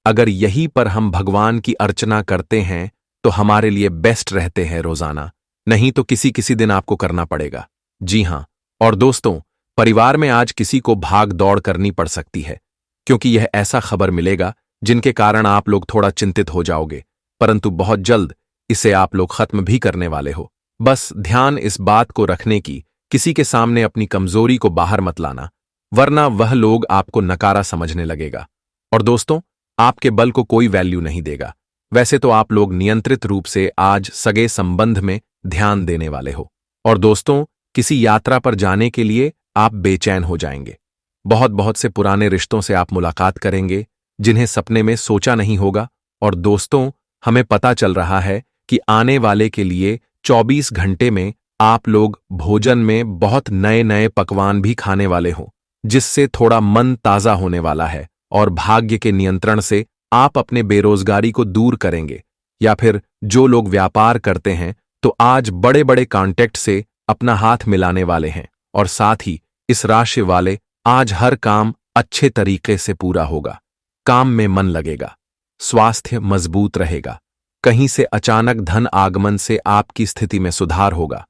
अगर यही पर हम भगवान की अर्चना करते हैं तो हमारे लिए बेस्ट रहते हैं रोजाना, नहीं तो किसी किसी दिन आपको करना पड़ेगा। जी हां, और दोस्तों, परिवार में आज किसी को भाग दौड़ करनी पड़ सकती है, क्योंकि यह ऐसा खबर मिलेगा जिनके कारण आप लोग थोड़ा चिंतित हो जाओगे, परंतु बहुत जल्द इसे आप लोग खत्म भी करने वाले हो। बस ध्यान इस बात को रखने की, किसी के सामने अपनी कमजोरी को बाहर मत लाना, वरना वह लोग आपको नकारा समझने लगेगा और दोस्तों, आपके बल को कोई वैल्यू नहीं देगा। वैसे तो आप लोग नियंत्रित रूप से आज सगे संबंध में ध्यान देने वाले हो और दोस्तों, किसी यात्रा पर जाने के लिए आप बेचैन हो जाएंगे। बहुत बहुत से पुराने रिश्तों से आप मुलाकात करेंगे जिन्हें सपने में सोचा नहीं होगा और दोस्तों, हमें पता चल रहा है कि आने वाले के लिए 24 घंटे में आप लोग भोजन में बहुत नए नए पकवान भी खाने वाले हो, जिससे थोड़ा मन ताजा होने वाला है और भाग्य के नियंत्रण से आप अपने बेरोजगारी को दूर करेंगे। या फिर जो लोग व्यापार करते हैं तो आज बड़े बड़े कॉन्टेक्ट से अपना हाथ मिलाने वाले हैं और साथ ही इस राशि वाले आज हर काम अच्छे तरीके से पूरा होगा, काम में मन लगेगा, स्वास्थ्य मजबूत रहेगा, कहीं से अचानक धन आगमन से आपकी स्थिति में सुधार होगा।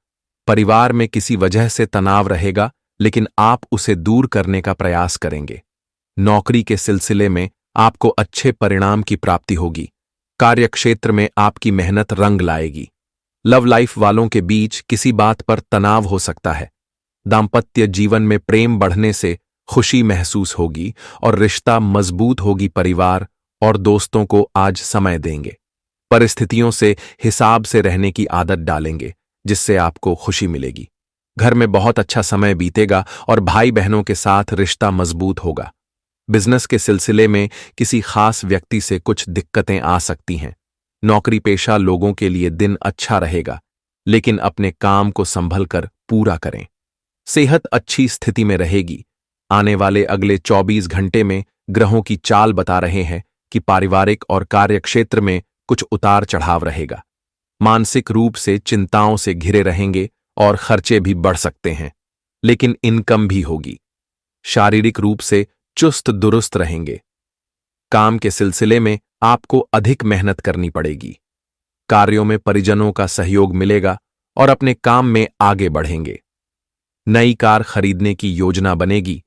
परिवार में किसी वजह से तनाव रहेगा लेकिन आप उसे दूर करने का प्रयास करेंगे। नौकरी के सिलसिले में आपको अच्छे परिणाम की प्राप्ति होगी। कार्यक्षेत्र में आपकी मेहनत रंग लाएगी। लव लाइफ वालों के बीच किसी बात पर तनाव हो सकता है। दाम्पत्य जीवन में प्रेम बढ़ने से खुशी महसूस होगी और रिश्ता मजबूत होगी। परिवार और दोस्तों को आज समय देंगे। परिस्थितियों से हिसाब से रहने की आदत डालेंगे जिससे आपको खुशी मिलेगी। घर में बहुत अच्छा समय बीतेगा और भाई बहनों के साथ रिश्ता मजबूत होगा। बिजनेस के सिलसिले में किसी खास व्यक्ति से कुछ दिक्कतें आ सकती हैं। नौकरी पेशा लोगों के लिए दिन अच्छा रहेगा, लेकिन अपने काम को संभल कर पूरा करें। सेहत अच्छी स्थिति में रहेगी। आने वाले अगले 24 घंटे में ग्रहों की चाल बता रहे हैं कि पारिवारिक और कार्यक्षेत्र में कुछ उतार चढ़ाव रहेगा। मानसिक रूप से चिंताओं से घिरे रहेंगे और खर्चे भी बढ़ सकते हैं, लेकिन इनकम भी होगी। शारीरिक रूप से चुस्त दुरुस्त रहेंगे। काम के सिलसिले में आपको अधिक मेहनत करनी पड़ेगी। कार्यों में परिजनों का सहयोग मिलेगा और अपने काम में आगे बढ़ेंगे। नई कार खरीदने की योजना बनेगी